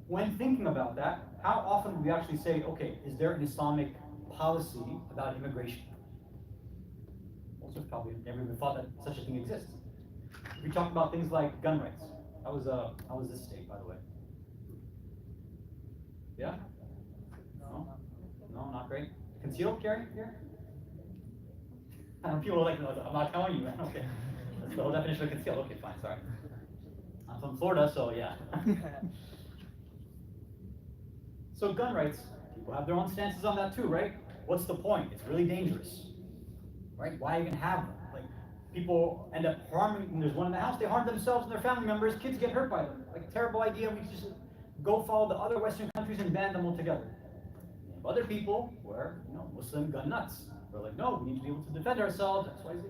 when thinking about that, how often do we actually say, okay, is there an Islamic policy about immigration? Most of us probably never even thought that such a thing exists. We talk about things like gun rights. How was this state, by the way? Yeah? No? No, not great. Concealed carry here? I know people are like, no, I'm not telling you, man. Okay. That's the whole definition of concealed. Okay, fine, sorry. I'm from Florida, so yeah. So gun rights, people have their own stances on that too, right? What's the point? It's really dangerous, right? Why even have them? Like, people end up harming, when there's one in the house, they harm themselves and their family members, kids get hurt by them. Like, terrible idea, we just go follow the other Western countries and ban them altogether. Other people were, Muslim gun nuts. They're like, no, we need to be able to defend ourselves, X, Y, Z.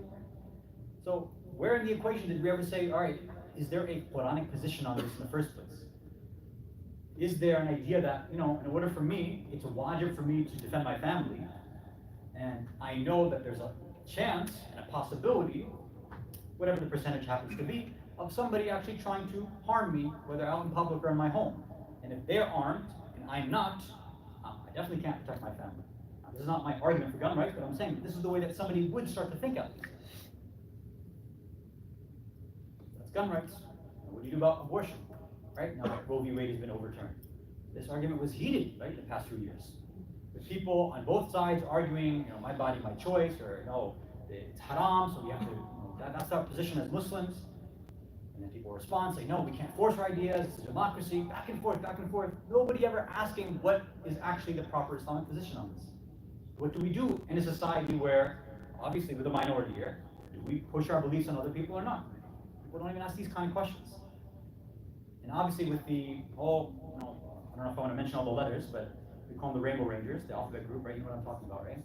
So where in the equation did we ever say, all right, is there a Quranic position on this in the first place? Is there an idea that, in order for me, it's a wajib for me to defend my family, and I know that there's a chance and a possibility, whatever the percentage happens to be, of somebody actually trying to harm me, whether out in public or in my home. And if they're armed, and I'm not, I definitely can't protect my family. Now, this is not my argument for gun rights, but I'm saying this is the way that somebody would start to think at least. That's gun rights. And what do you do about abortion? Right? Now that Roe v. Wade has been overturned. This argument was heated, right, the past few years. With people on both sides arguing, my body, my choice, or no, it's haram, so we have to, that's our position as Muslims. And then people respond, say, no, we can't force our ideas, it's a democracy, back and forth, back and forth. Nobody ever asking what is actually the proper Islamic position on this. What do we do in a society where, obviously with a minority here, do we push our beliefs on other people or not? People don't even ask these kind of questions. And obviously with the whole, I don't know if I want to mention all the letters, but we call them the Rainbow Rangers, the alphabet group, right? You know what I'm talking about, right?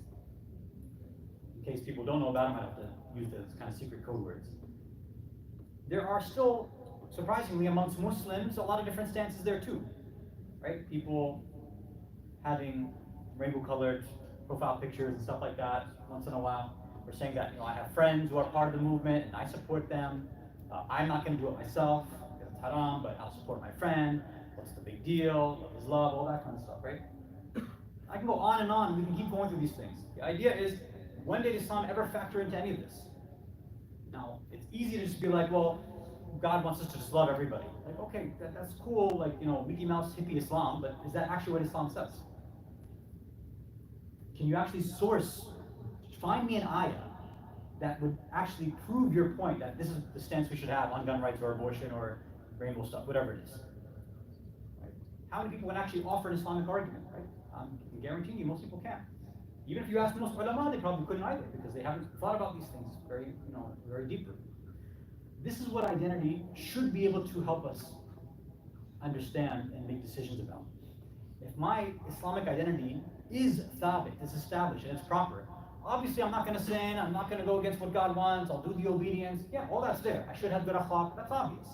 In case people don't know about them, I have to use those kind of secret code words. There are still surprisingly, amongst Muslims, a lot of different stances there too, right? People having rainbow-colored profile pictures and stuff like that once in a while. We're saying that, I have friends who are part of the movement and I support them. I'm not going to do it myself because it's haram, but I'll support my friend. What's the big deal? Love is love, all that kind of stuff, right? I can go on and on. We can keep going through these things. The idea is, when did Islam ever factor into any of this? Now, it's easy to just be like, well, God wants us to just love everybody. Like, okay, that's cool, like, Mickey Mouse hippie Islam, but is that actually what Islam says? Can you actually find me an ayah that would actually prove your point that this is the stance we should have on gun rights or abortion or rainbow stuff, whatever it is. Right? How many people can actually offer an Islamic argument, right? I can guarantee you most people can't. Even if you ask most ulama, they probably couldn't either because they haven't thought about these things very deeply. This is what identity should be able to help us understand and make decisions about. If my Islamic identity is thabit, it's established, and it's proper, obviously I'm not going to sin, I'm not going to go against what God wants, I'll do the obedience. Yeah, all that's there. I should have good akhlaq, that's obvious.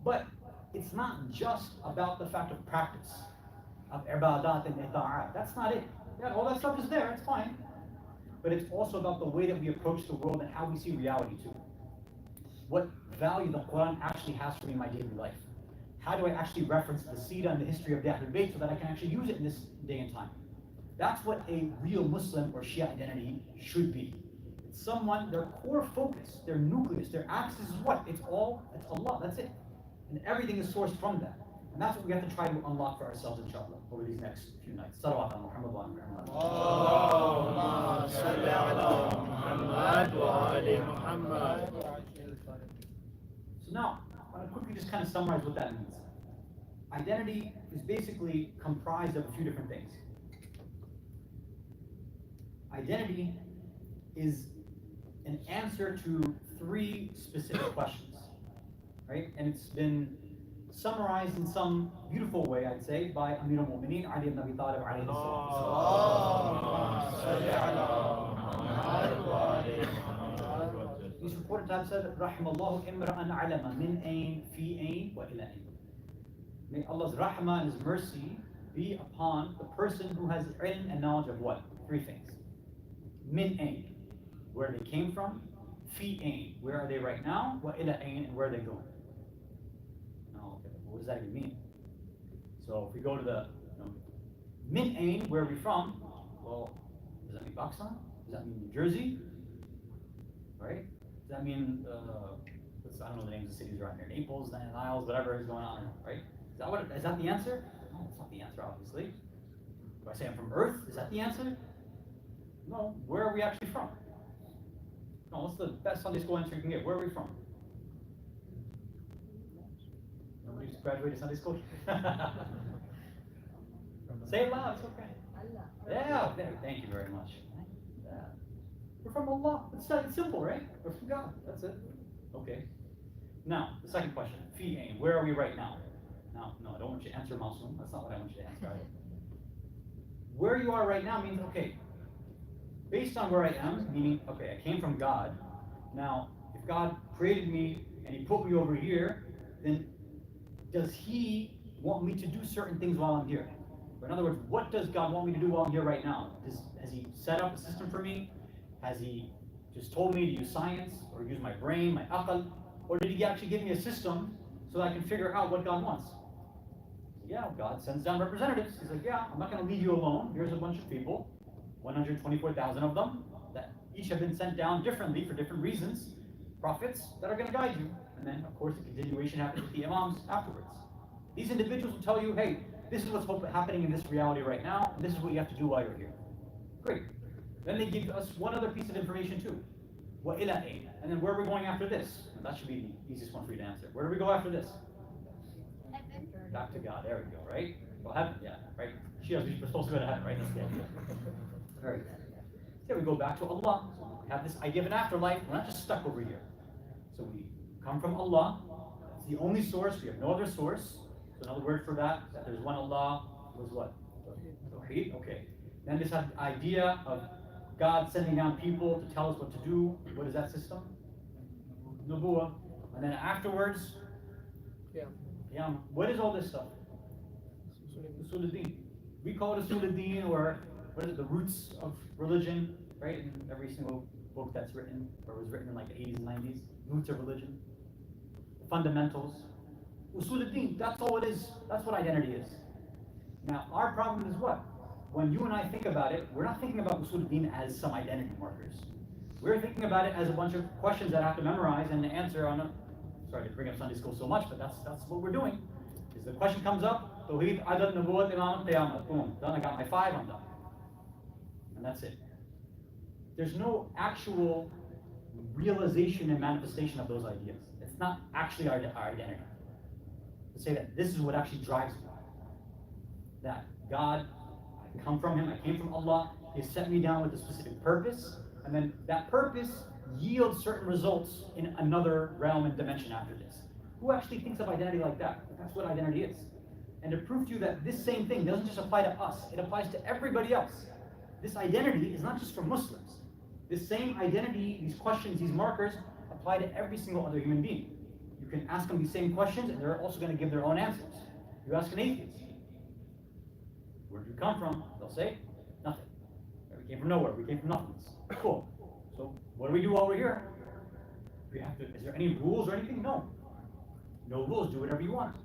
But it's not just about the fact of practice, of ibadat and ita'at. That's not it. Yeah, all that stuff is there, it's fine. But it's also about the way that we approach the world and how we see reality too. What value the Quran actually has for me in my daily life. How do I actually reference the seerah and the history of the Ahlul Bayt so that I can actually use it in this day and time? That's what a real Muslim or Shia identity should be. It's someone, their core focus, their nucleus, their axis is what? It's Allah, that's it. And everything is sourced from that. And that's what we have to try to unlock for ourselves, inshallah, over these next few nights. Salawat ala Muhammad wa Allahumma salli ala Muhammad wa ali Muhammad. So now, I want to quickly just kind of summarize what that means. Identity is basically comprised of a few different things. Identity is an answer to 3 specific questions, right? And it's been summarized in some beautiful way, I'd say, by Amir al-Mu'mineen, Ali ibn Abi Talib alayhi salam. He's reported to have said, Rahimallahu imra'an alama min ayn fi ayn wa ila ayn. May Allah's rahmah and His mercy be upon the person who has ilm and knowledge of what? 3 things. Min ayn, where they came from. Fi ayn, where are they right now? Wa ila ayn, and where are they going? Now, okay, what does that even mean? So if we go to the min ayn, where are we from? Well, does that mean Pakistan? Does that mean New Jersey? Right? Does that mean I don't know the names of cities around here, Naples, Niles, whatever is going on, right? Is that the answer? No, that's not the answer, obviously. Do I say I'm from Earth? Is that the answer? No. Where are we actually from? No, what's the best Sunday school answer you can get? Where are we from? Nobody's graduated Sunday school? Say it loud, it's okay. Allah. Yeah, thank you very much. Yeah. We're from Allah. It's simple, right? We're from God. That's it. Okay. Now, the second question. Fi ayn, where are we right now? Now, no, I don't want you to answer MASOM. That's not what I want you to answer either. Where you are right now means, okay, based on where I am, meaning, okay, I came from God. Now, if God created me and He put me over here, then does He want me to do certain things while I'm here? Or in other words, what does God want me to do while I'm here right now? Has He set up a system for me? Has He just told me to use science or use my brain, my aql? Or did He actually give me a system so that I can figure out what God wants? Yeah, God sends down representatives. He's like, yeah, I'm not going to leave you alone. Here's a bunch of people, 124,000 of them, that each have been sent down differently for different reasons, prophets that are going to guide you. And then, of course, the continuation happens with the imams afterwards. These individuals will tell you, hey, this is what's happening in this reality right now, and this is what you have to do while you're here. Great. Then they give us one other piece of information too. Wa ila ayn. And then where are we going after this? And that should be the easiest one for you to answer. Where do we go after this? Back to God. There we go, right? Well, heaven, yeah, right? We're supposed to go to heaven, right? That's the idea. Very good. Then we go back to Allah. So we have this idea of an afterlife. We're not just stuck over here. So we come from Allah. It's the only source. We have no other source. So another word for that there's one Allah was what? Tawheed. Okay. Then this idea of God sending down people to tell us what to do. What is that system? Nubuwah. And then afterwards, Yeah. Qiyamah. What is all this stuff? Usul al-Din. We call it Usul al-Din, or what is it, the roots of religion, right? In every single book that's written, or was written in like the 80s and 90s, roots of religion, fundamentals. Usul al-Din, that's all it is. That's what identity is. Now, our problem is what? When you and I think about it, we're not thinking about Usul al-Din as some identity markers. We're thinking about it as a bunch of questions that I have to memorize and answer on a, sorry to bring up Sunday school so much, but that's what we're doing. Is the question comes up, Tawheed, Adad, Nabuwat, Imam, Qiyamah. Boom, done, I got my 5, I'm done. And that's it. There's no actual realization and manifestation of those ideas. It's not actually our identity. To say that this is what actually drives me. That God, I come from Him, I came from Allah, He has set me down with a specific purpose, and then that purpose yields certain results in another realm and dimension after this. Who actually thinks of identity like that? That's what identity is. And to prove to you that this same thing doesn't just apply to us, it applies to everybody else. This identity is not just for Muslims. This same identity, these questions, these markers, apply to every single other human being. You can ask them these same questions, and they're also going to give their own answers. You ask an atheist, where did you come from? They'll say, nothing. We came from nowhere. We came from nothingness. Cool. So what do we do while we're here? We have to, is there any rules or anything? No. No rules. Do whatever you want.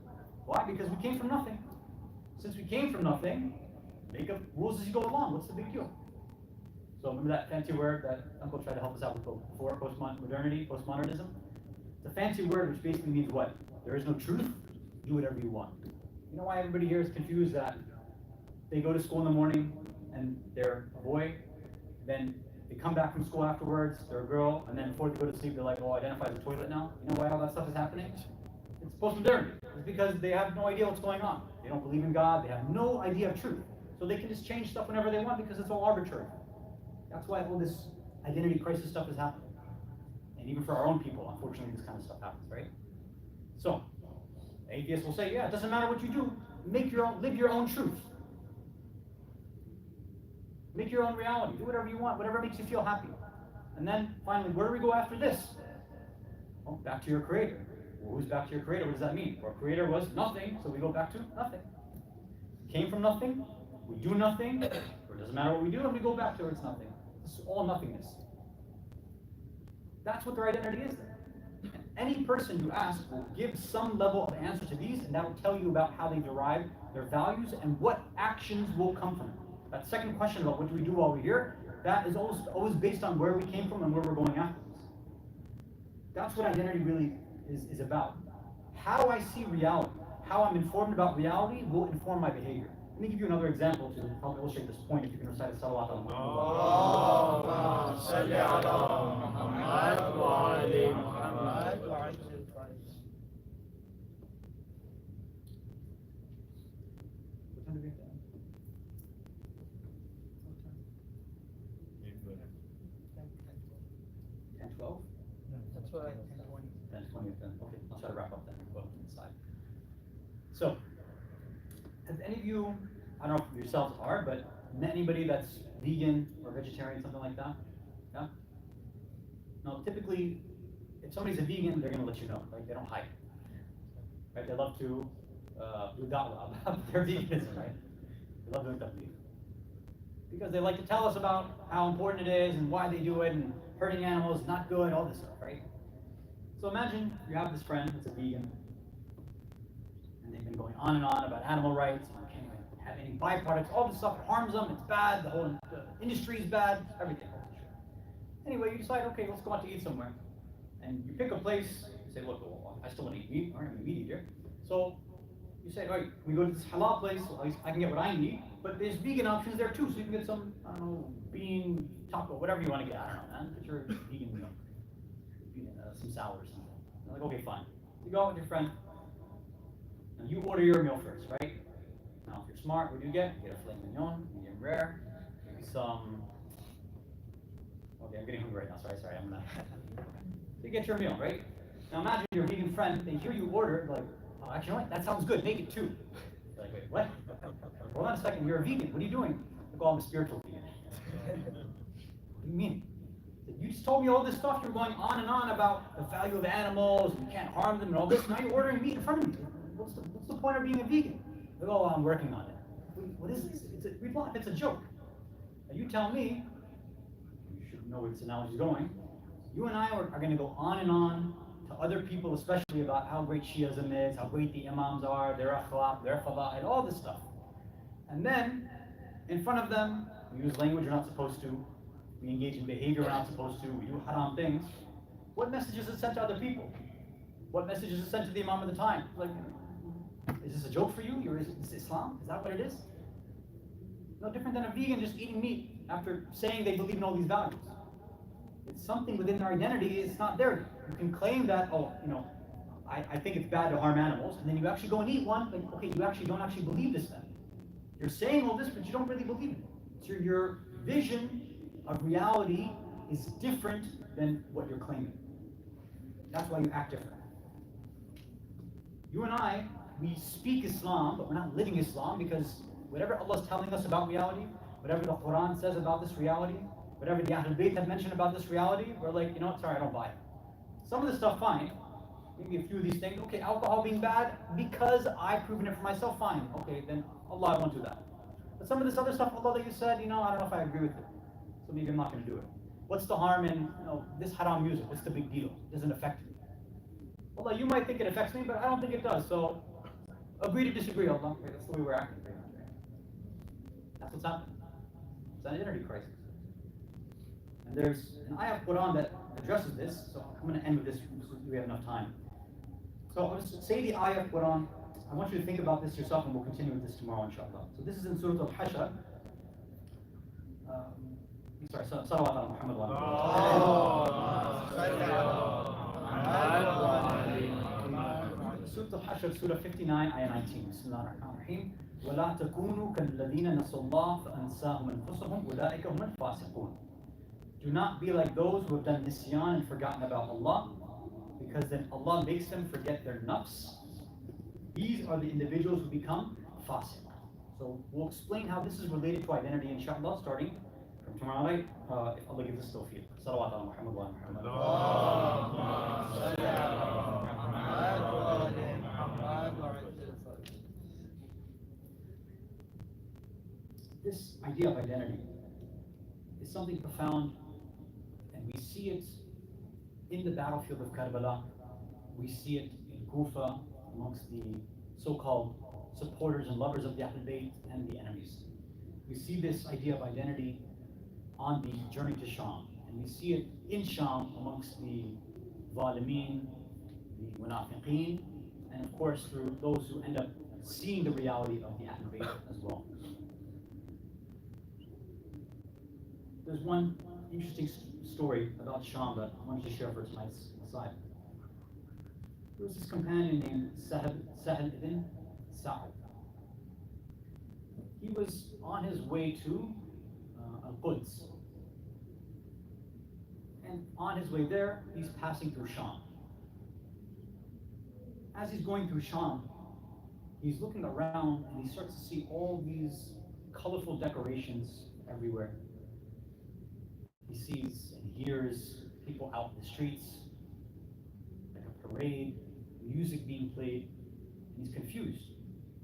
Why? Because we came from nothing. Since we came from nothing, make up rules as you go along. What's the big deal? So remember that fancy word that Uncle tried to help us out with before, postmodernity, postmodernism? It's a fancy word which basically means what? There is no truth. Do whatever you want. You know why everybody here is confused that they go to school in the morning and they're a boy, then they come back from school afterwards, they're a girl, and then before they go to sleep, they're like, oh, identify as a toilet now. You know why all that stuff is happening? It's postmodernity. It's because they have no idea what's going on. They don't believe in God. They have no idea of truth. So they can just change stuff whenever they want because it's all arbitrary. That's why all this identity crisis stuff is happening. And even for our own people, unfortunately, this kind of stuff happens, right? So, atheists will say, yeah, it doesn't matter what you do. Make your own, live your own truth. Make your own reality. Do whatever you want, whatever makes you feel happy. And then, finally, where do we go after this? Well, back to your creator. Well, who's back to your creator? What does that mean? Our creator was nothing, so we go back to nothing. Came from nothing, we do nothing, or it doesn't matter what we do, and we go back to it's nothing. It's all nothingness. That's what their identity is then. And any person you ask will give some level of answer to these, and that will tell you about how they derive their values and what actions will come from it. That second question about what do we do while we're here, that is always based on where we came from and where we're going afterwards. That's what identity really is about. How I see reality, how I'm informed about reality will inform my behavior. Let me give you another example to help illustrate this point if you can recite a salawat al Allahumma salli ala Muhammad wa ali Muhammad. What time do we have to end? 10, 12? That's what I 10, 20, then. Okay, I'll try to wrap up then. We'll go inside. So, have any of you, I don't know if yourselves are, but met anybody that's vegan or vegetarian, something like that? Yeah? Now, typically, if somebody's a vegan, they're going to let you know, right? They don't hide. Right? They love to do da'wah about their veganism, right? They love doing tabligh. Because they like to tell us about how important it is and why they do it, and hurting animals is not good, all this stuff, right? So imagine you have this friend that's a vegan, and they've been going on and on about animal rights, and you can't even have any byproducts, all this stuff harms them, it's bad, the whole industry is bad, everything. Anyway, you decide, okay, let's go out to eat somewhere. And you pick a place, you say, look, well, I still want to eat meat, I'm a meat eater. So you say, all right, we go to this halal place, so at least I can get what I need, but there's vegan options there too, so you can get some, I don't know, bean, taco, whatever you want to get, I don't know, man, get your vegan meal. Some salad or something. They're like, okay, fine. You go out with your friend, and you order your meal first, right? Now, if you're smart, what do you get? You get a filet mignon, medium rare, maybe some. Okay, I'm getting hungry right now. Sorry, I'm gonna. So you get your meal, right? Now imagine your vegan friend, they hear you order, like, oh, actually, you know what? That sounds good. Make it two. You're like, wait, what? Hold on a second. You're a vegan. What are you doing? Like, oh, I'm a spiritual vegan. What do you mean? You just told me all this stuff. You're going on and on about the value of animals and you can't harm them and all this. Now you're ordering meat in front of me. What's the point of being a vegan? Like, oh, I'm working on it. What is this? It's a joke. Now you tell me, you should know where this analogy is going. You and I are going to go on and on to other people, especially about how great Shiism is, how great the Imams are, their akhlaq, their fada'il, all this stuff. And then, in front of them, we use language we're not supposed to, we engage in behavior we're not supposed to, we do haram things. What message is it sent to other people? What message is it sent to the Imam at the time? Like, is this a joke for you? Is this Islam? Is that what it is? No different than a vegan just eating meat after saying they believe in all these values. It's something within their identity, it's not there. You can claim that, oh, I think it's bad to harm animals, and then you actually go and eat one, like, okay, you actually don't actually believe this then. You're saying all this, but you don't really believe it. So your vision of reality is different than what you're claiming. That's why you act different. You and I, we speak Islam, but we're not living Islam, because whatever Allah is telling us about reality, whatever the Quran says about this reality, whatever the Ahlul Bayt have mentioned about this reality, we're like, sorry, I don't buy it. Some of this stuff, fine. Maybe a few of these things, okay, alcohol being bad, because I've proven it for myself, fine. Okay, then Allah, I won't do that. But some of this other stuff, Allah, that you said, I don't know if I agree with it. So maybe I'm not going to do it. What's the harm in this haram music? What's the big deal? It doesn't affect me. Allah, you might think it affects me, but I don't think it does. So agree to disagree, Allah. Okay, that's the way we're acting. That's what's happening. It's an identity crisis. And there's an ayah of Quran that addresses this, so I'm going to end with this so we have enough time. So I'll just say the ayah of Quran. I want you to think about this yourself, and we'll continue with this tomorrow, inshallah. So this is in Surah Al-Hashr. Salawat ala Muhammad wa Surah Al-Hashr, Surah 59, ayah 19. Bismillah ar-Rahman ar-Rahim. وَلَا تَكُونُوا كَالَّذِينَ نَسُوا اللَّهَ فَأَنْسَاهُمْ أَنفُسَهُمْ أُولَٰئِكَ هُمُ الْفَاسِقُونَ. Do not be like those who have done nisyan and forgotten about Allah, because then Allah makes them forget their nafs. These are the individuals who become fasiq. So we'll explain how this is related to identity, inshallah, starting from tomorrow night, if Allah gives us tawfiq. Salawat ala Muhammad wa Muhammad. This idea of identity is something profound, and we see it in the battlefield of Karbala. We see it in Kufa amongst the so-called supporters and lovers of the Ahlul Bayt and the enemies. We see this idea of identity on the journey to Sham, and we see it in Sham amongst the Zalimin, the Munafiqeen, and of course through those who end up seeing the reality of the Ahlul Bayt as well. There's one interesting story about Sham that I wanted to share for tonight's aside. There was this companion named Sahl ibn Sa'd. He was on his way to Al-Quds. And on his way there, he's passing through Sham. As he's going through Sham, he's looking around and he starts to see all these colorful decorations everywhere. He sees and hears people out in the streets, like a parade, music being played, and he's confused.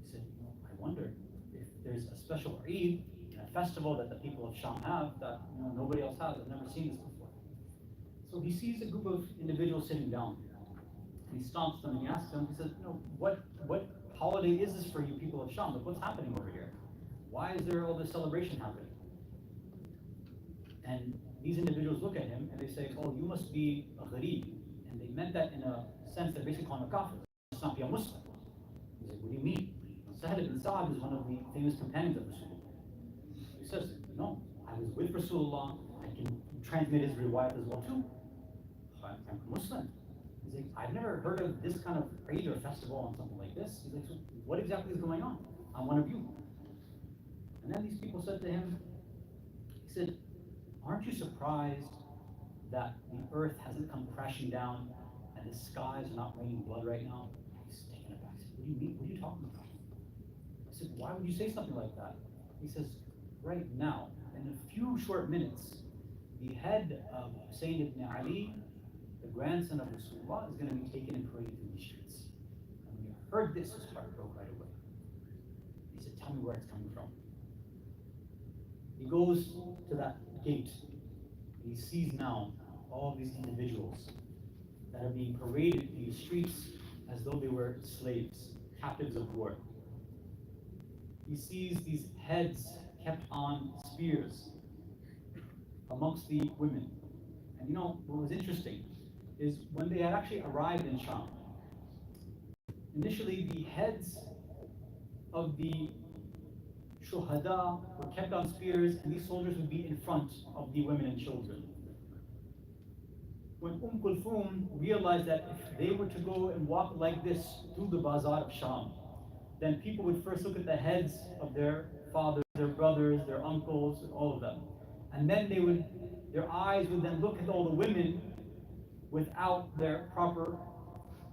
He said, I wonder if there's a special Eid, a festival that the people of Sham have that nobody else has. I've never seen this before. So he sees a group of individuals sitting down, and he stops them and he asks them, he says, what holiday is this for you people of Sham? Like, what's happening over here? Why is there all this celebration happening? And these individuals look at him and they say, oh, you must be a gharib. And they meant that in a sense they're basically calling him a kafir. You must not be a Muslim. He's like, what do you mean? Sahl ibn Sa'd is one of the famous companions of Rasulullah. He says, no, I was with Rasulullah. I can transmit his riwayat as well too. I'm a Muslim. He's like, I've never heard of this kind of Eid or festival on something like this. He's like, so what exactly is going on? I'm one of you. And then these people said to him, he said, aren't you surprised that the earth hasn't come crashing down and the skies are not raining blood right now? He's taken aback. He said, what do you mean? What are you talking about? I said, why would you say something like that? He says, right now, in a few short minutes, the head of Sayyid ibn Ali, the grandson of Rasulullah, is going to be taken and paraded through the streets. And when he heard this, his heart broke right away. He said, tell me where it's coming from. He goes to that gate. And he sees now all these individuals that are being paraded in the streets as though they were slaves, captives of war. He sees these heads kept on spears amongst the women. And you know, what was interesting is when they had actually arrived in Sham, initially the heads of the Shuhada were kept on spears, and these soldiers would be in front of the women and children. When Kulthum realized that if they were to go and walk like this through the bazaar of Sham, then people would first look at the heads of their fathers, their brothers, their uncles, all of them. And then their eyes would then look at all the women without their proper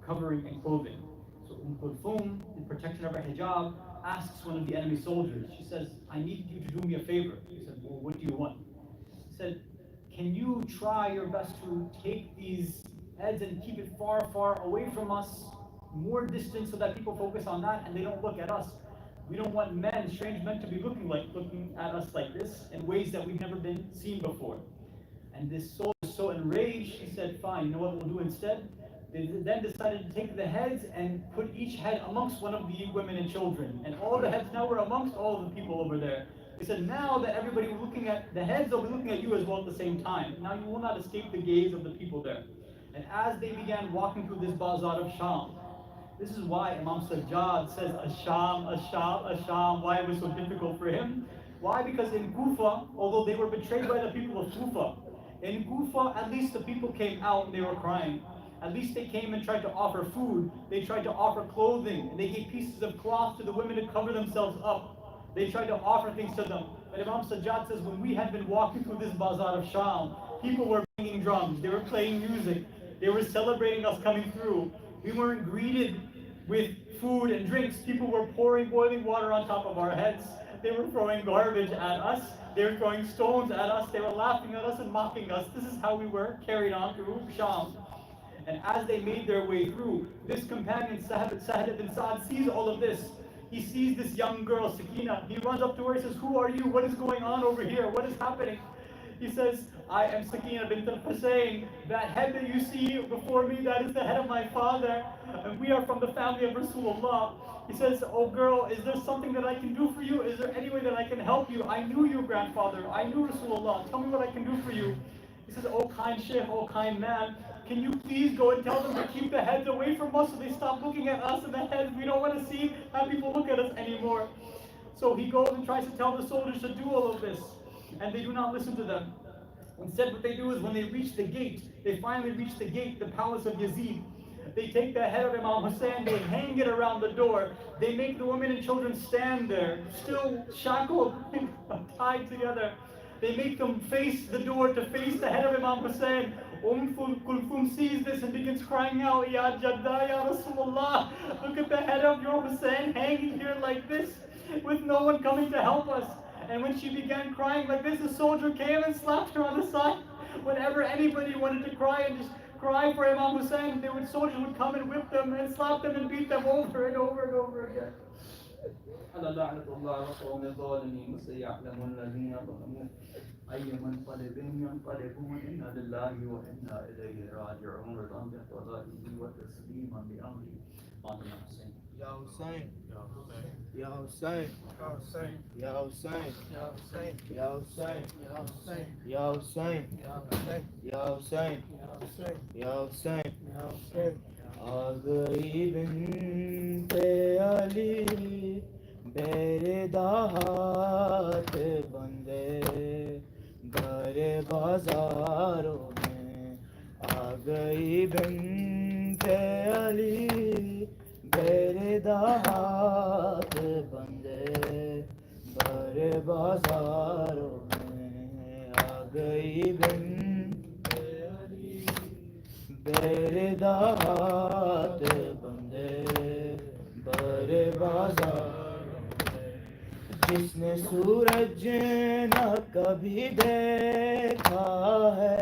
covering and clothing. So Kulthum, in protection of her hijab, asks one of the enemy soldiers, she says, I need you to do me a favor. He said, well, what do you want? He said, can you try your best to take these heads and keep it far, far away from us, more distant, so that people focus on that and they don't look at us. We don't want men, strange men, to be looking at us like this in ways that we've never been seen before. And this soul was so enraged, he said, fine, you know what we'll do instead? They then decided to take the heads and put each head amongst one of the women and children. And all the heads now were amongst all the people over there. He said, now that everybody was looking at the heads, they'll be looking at you as well at the same time. Now you will not escape the gaze of the people there. And as they began walking through this bazaar of Sham, this is why Imam Sajjad says, Asham, Asham, Asham. Why it was so difficult for him? Why? Because in Kufa, although they were betrayed by the people of Kufa, in Kufa, at least the people came out and they were crying. At least they came and tried to offer food. They tried to offer clothing. And they gave pieces of cloth to the women to cover themselves up. They tried to offer things to them. But Imam Sajjad says, when we had been walking through this bazaar of Sham, people were banging drums. They were playing music. They were celebrating us coming through. We weren't greeted with food and drinks. People were pouring boiling water on top of our heads. They were throwing garbage at us. They were throwing stones at us. They were laughing at us and mocking us. This is how we were carried on through Sham. And as they made their way through, this companion, Sa'ad ibn Sa'ad, sees all of this. He sees this young girl, Sakeena. He runs up to her and says, who are you? What is going on over here? What is happening? He says, I am Sakeena bint al-Hussein. That head that you see before me, that is the head of my father. And we are from the family of Rasulullah. He says, oh girl, is there something that I can do for you? Is there any way that I can help you? I knew your grandfather. I knew Rasulullah. Tell me what I can do for you. He says, oh kind sheikh, oh kind man, can you please go and tell them to keep the heads away from us so they stop looking at us and the heads? We don't want to have people look at us anymore. So he goes and tries to tell the soldiers to do all of this. And they do not listen to them. Instead, what they do is when they reach the gate, they finally reach the gate, the palace of Yazid. They take the head of Imam Hussein, they hang it around the door. They make the women and children stand there, still shackled, tied together. They make them face the door to face the head of Imam Hussein. Kulthum sees this and begins crying out, Ya Jadda, Ya Rasulullah, look at the head of your Hussein hanging here like this, with no one coming to help us. And when she began crying like this, a soldier came and slapped her on the side. Whenever anybody wanted to cry and just cry for Imam Hussein, soldiers would come and whip them and slap them and beat them over and over and over again. لعنة الله وقوم الظالمين وسيعلم الذين ظلموا أي منقلب ينقلبون إنا لله وإنا إليه راجعون رضا بقضائه وتسليما بأمره. فاطمة حسين. Ya Hussein, Ya Hussein, Ya Hussein, Ya Hussein, Ya Hussein, Ya Hussein, Ya Hussein, आ गई बिन्ते अली बेरदाहत बंदे भरे बाजारों में आ गई बिन्ते अली बेरदाहत बंदे भरे बाजारों में आ गई बिन्ते अली बेरदाहत बंदे भरे बाजार जिसने सूरज न کبھی دیکھا ہے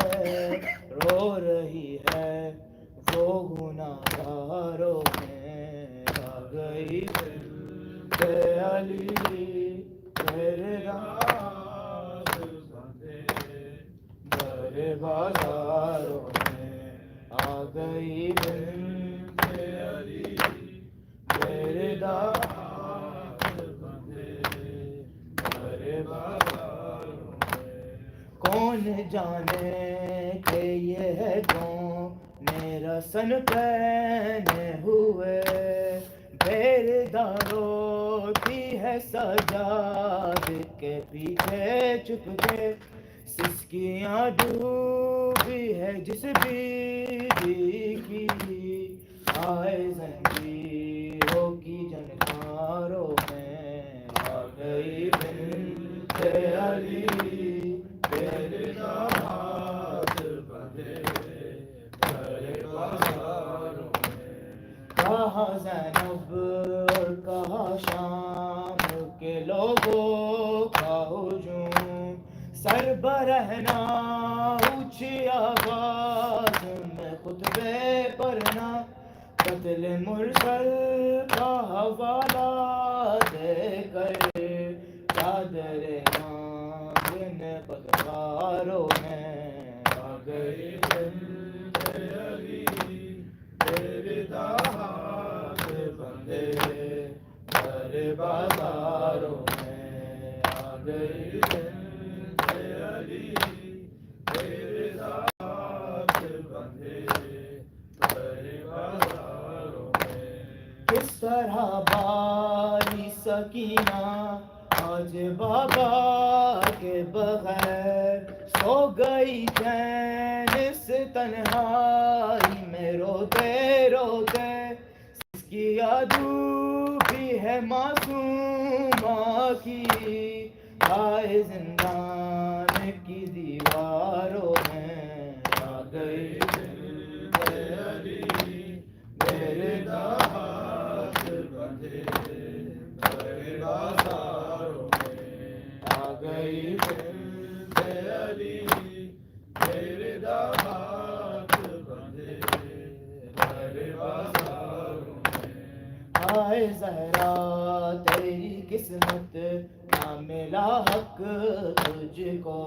رو رہی ہے وہ گناہگاروں میں آ گئی بنت علی میرے راز بندے در بازاروں میں آ گئی بنت علی میرے داد بندے در بازاروں میں کون جانے کہ یہ ہے کون میرا سن پہنے ہوئے بیر داروتی ہے سجاد کے پیچھے چھپ کے سسکیاں ڈوبی ہے جس بیوی کی آئے زنجیروں کی جنکاروں میں آ گئی بنت علی میرے داماد بندے در بازاروں میں کہا زینب اور کہا شام کے لوگوں کا ہجوم سر برہنا اونچی آواز میں خطبے پڑھنا قتل مرسل کا حوالہ دے کر چادر مانگن پتواروں میں آ گئی بنت علی میرے داماد بندے در بازاروں میں آ گئی بنت علی میرے داماد بندے در بازاروں میں کس طرح باری سکینہ آج بابا کے بغیر سو گئی چین سے تنہائی میں روتے روتے اس کی یاد بھی ہے معصومہ کی آئے زندان کی دیواروں میں آ گئی بنت علی میرے داماد بندے در بازاروں میں آ گئی بنت علی میرے داماد بندے در بازاروں میں آئے زہرا تیری قسمت نہ ملا حق تجھ کو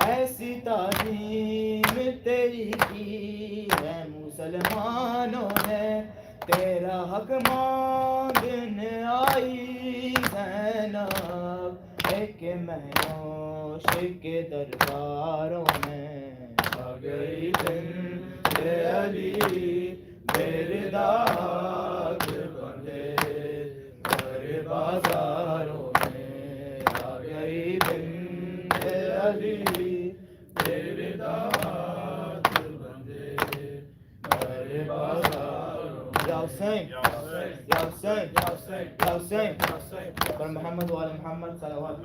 ایسی تعظیم تیری کی ہے مسلمانوں نے تیرا حق مانگنے آئی زینب ایک مہنوش کے درباروں میں آ گئی بنت علی میرے داد بندے در بازاروں میں آ گئی بنت علی میرے داد بندے در بازاروں میں یا حسین یا حسین یا حسین یا حسین پر محمد وعلی محمد صلوات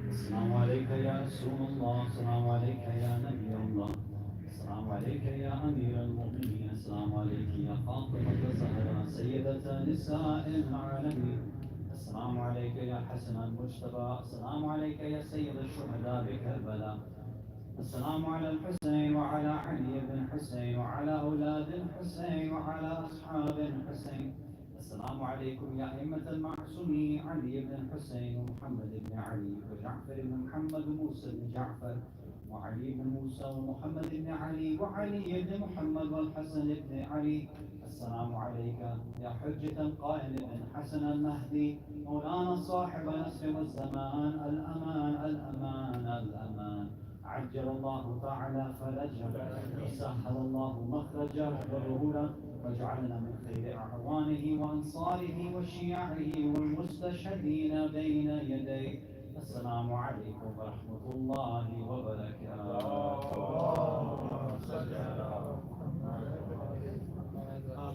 السلام عليك يا رسول الله السلام عليك يا نبي الله السلام عليك يا أمير المؤمنين السلام عليك يا فاطمة الزهراء سيدة نساء العالمين السلام عليك يا حسن المجتبى السلام عليك يا سيد الشهداء بكربلاء السلام على الحسين وعلى علي بن حسين وعلى أولاد الحسين وعلى أصحاب الحسين السلام عليكم يا أئمة المعصومين علي بن الحسين ومحمد بن علي وجعفر بن محمد وموسى بن جعفر وعلي بن موسى ومحمد بن علي وعلي بن محمد والحسن بن علي السلام عليك يا حجة القائم بن حسن المهدي مولانا صاحب نصر والزمان الأمان الأمان الأمان عجل الله تعالى فرجه وسهل الله مخرجه وظهوره واجعلنا من خير أعوانه وأنصاره وشيعه والمستشهدين بين يديه السلام عليكم ورحمة الله وبركاته.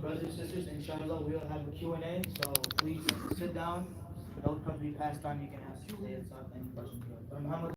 Brothers and sisters, inshallah, we'll have a Q&A, so please sit down. Don't come to be passed on. You can ask Sayyid any questions. Muhammad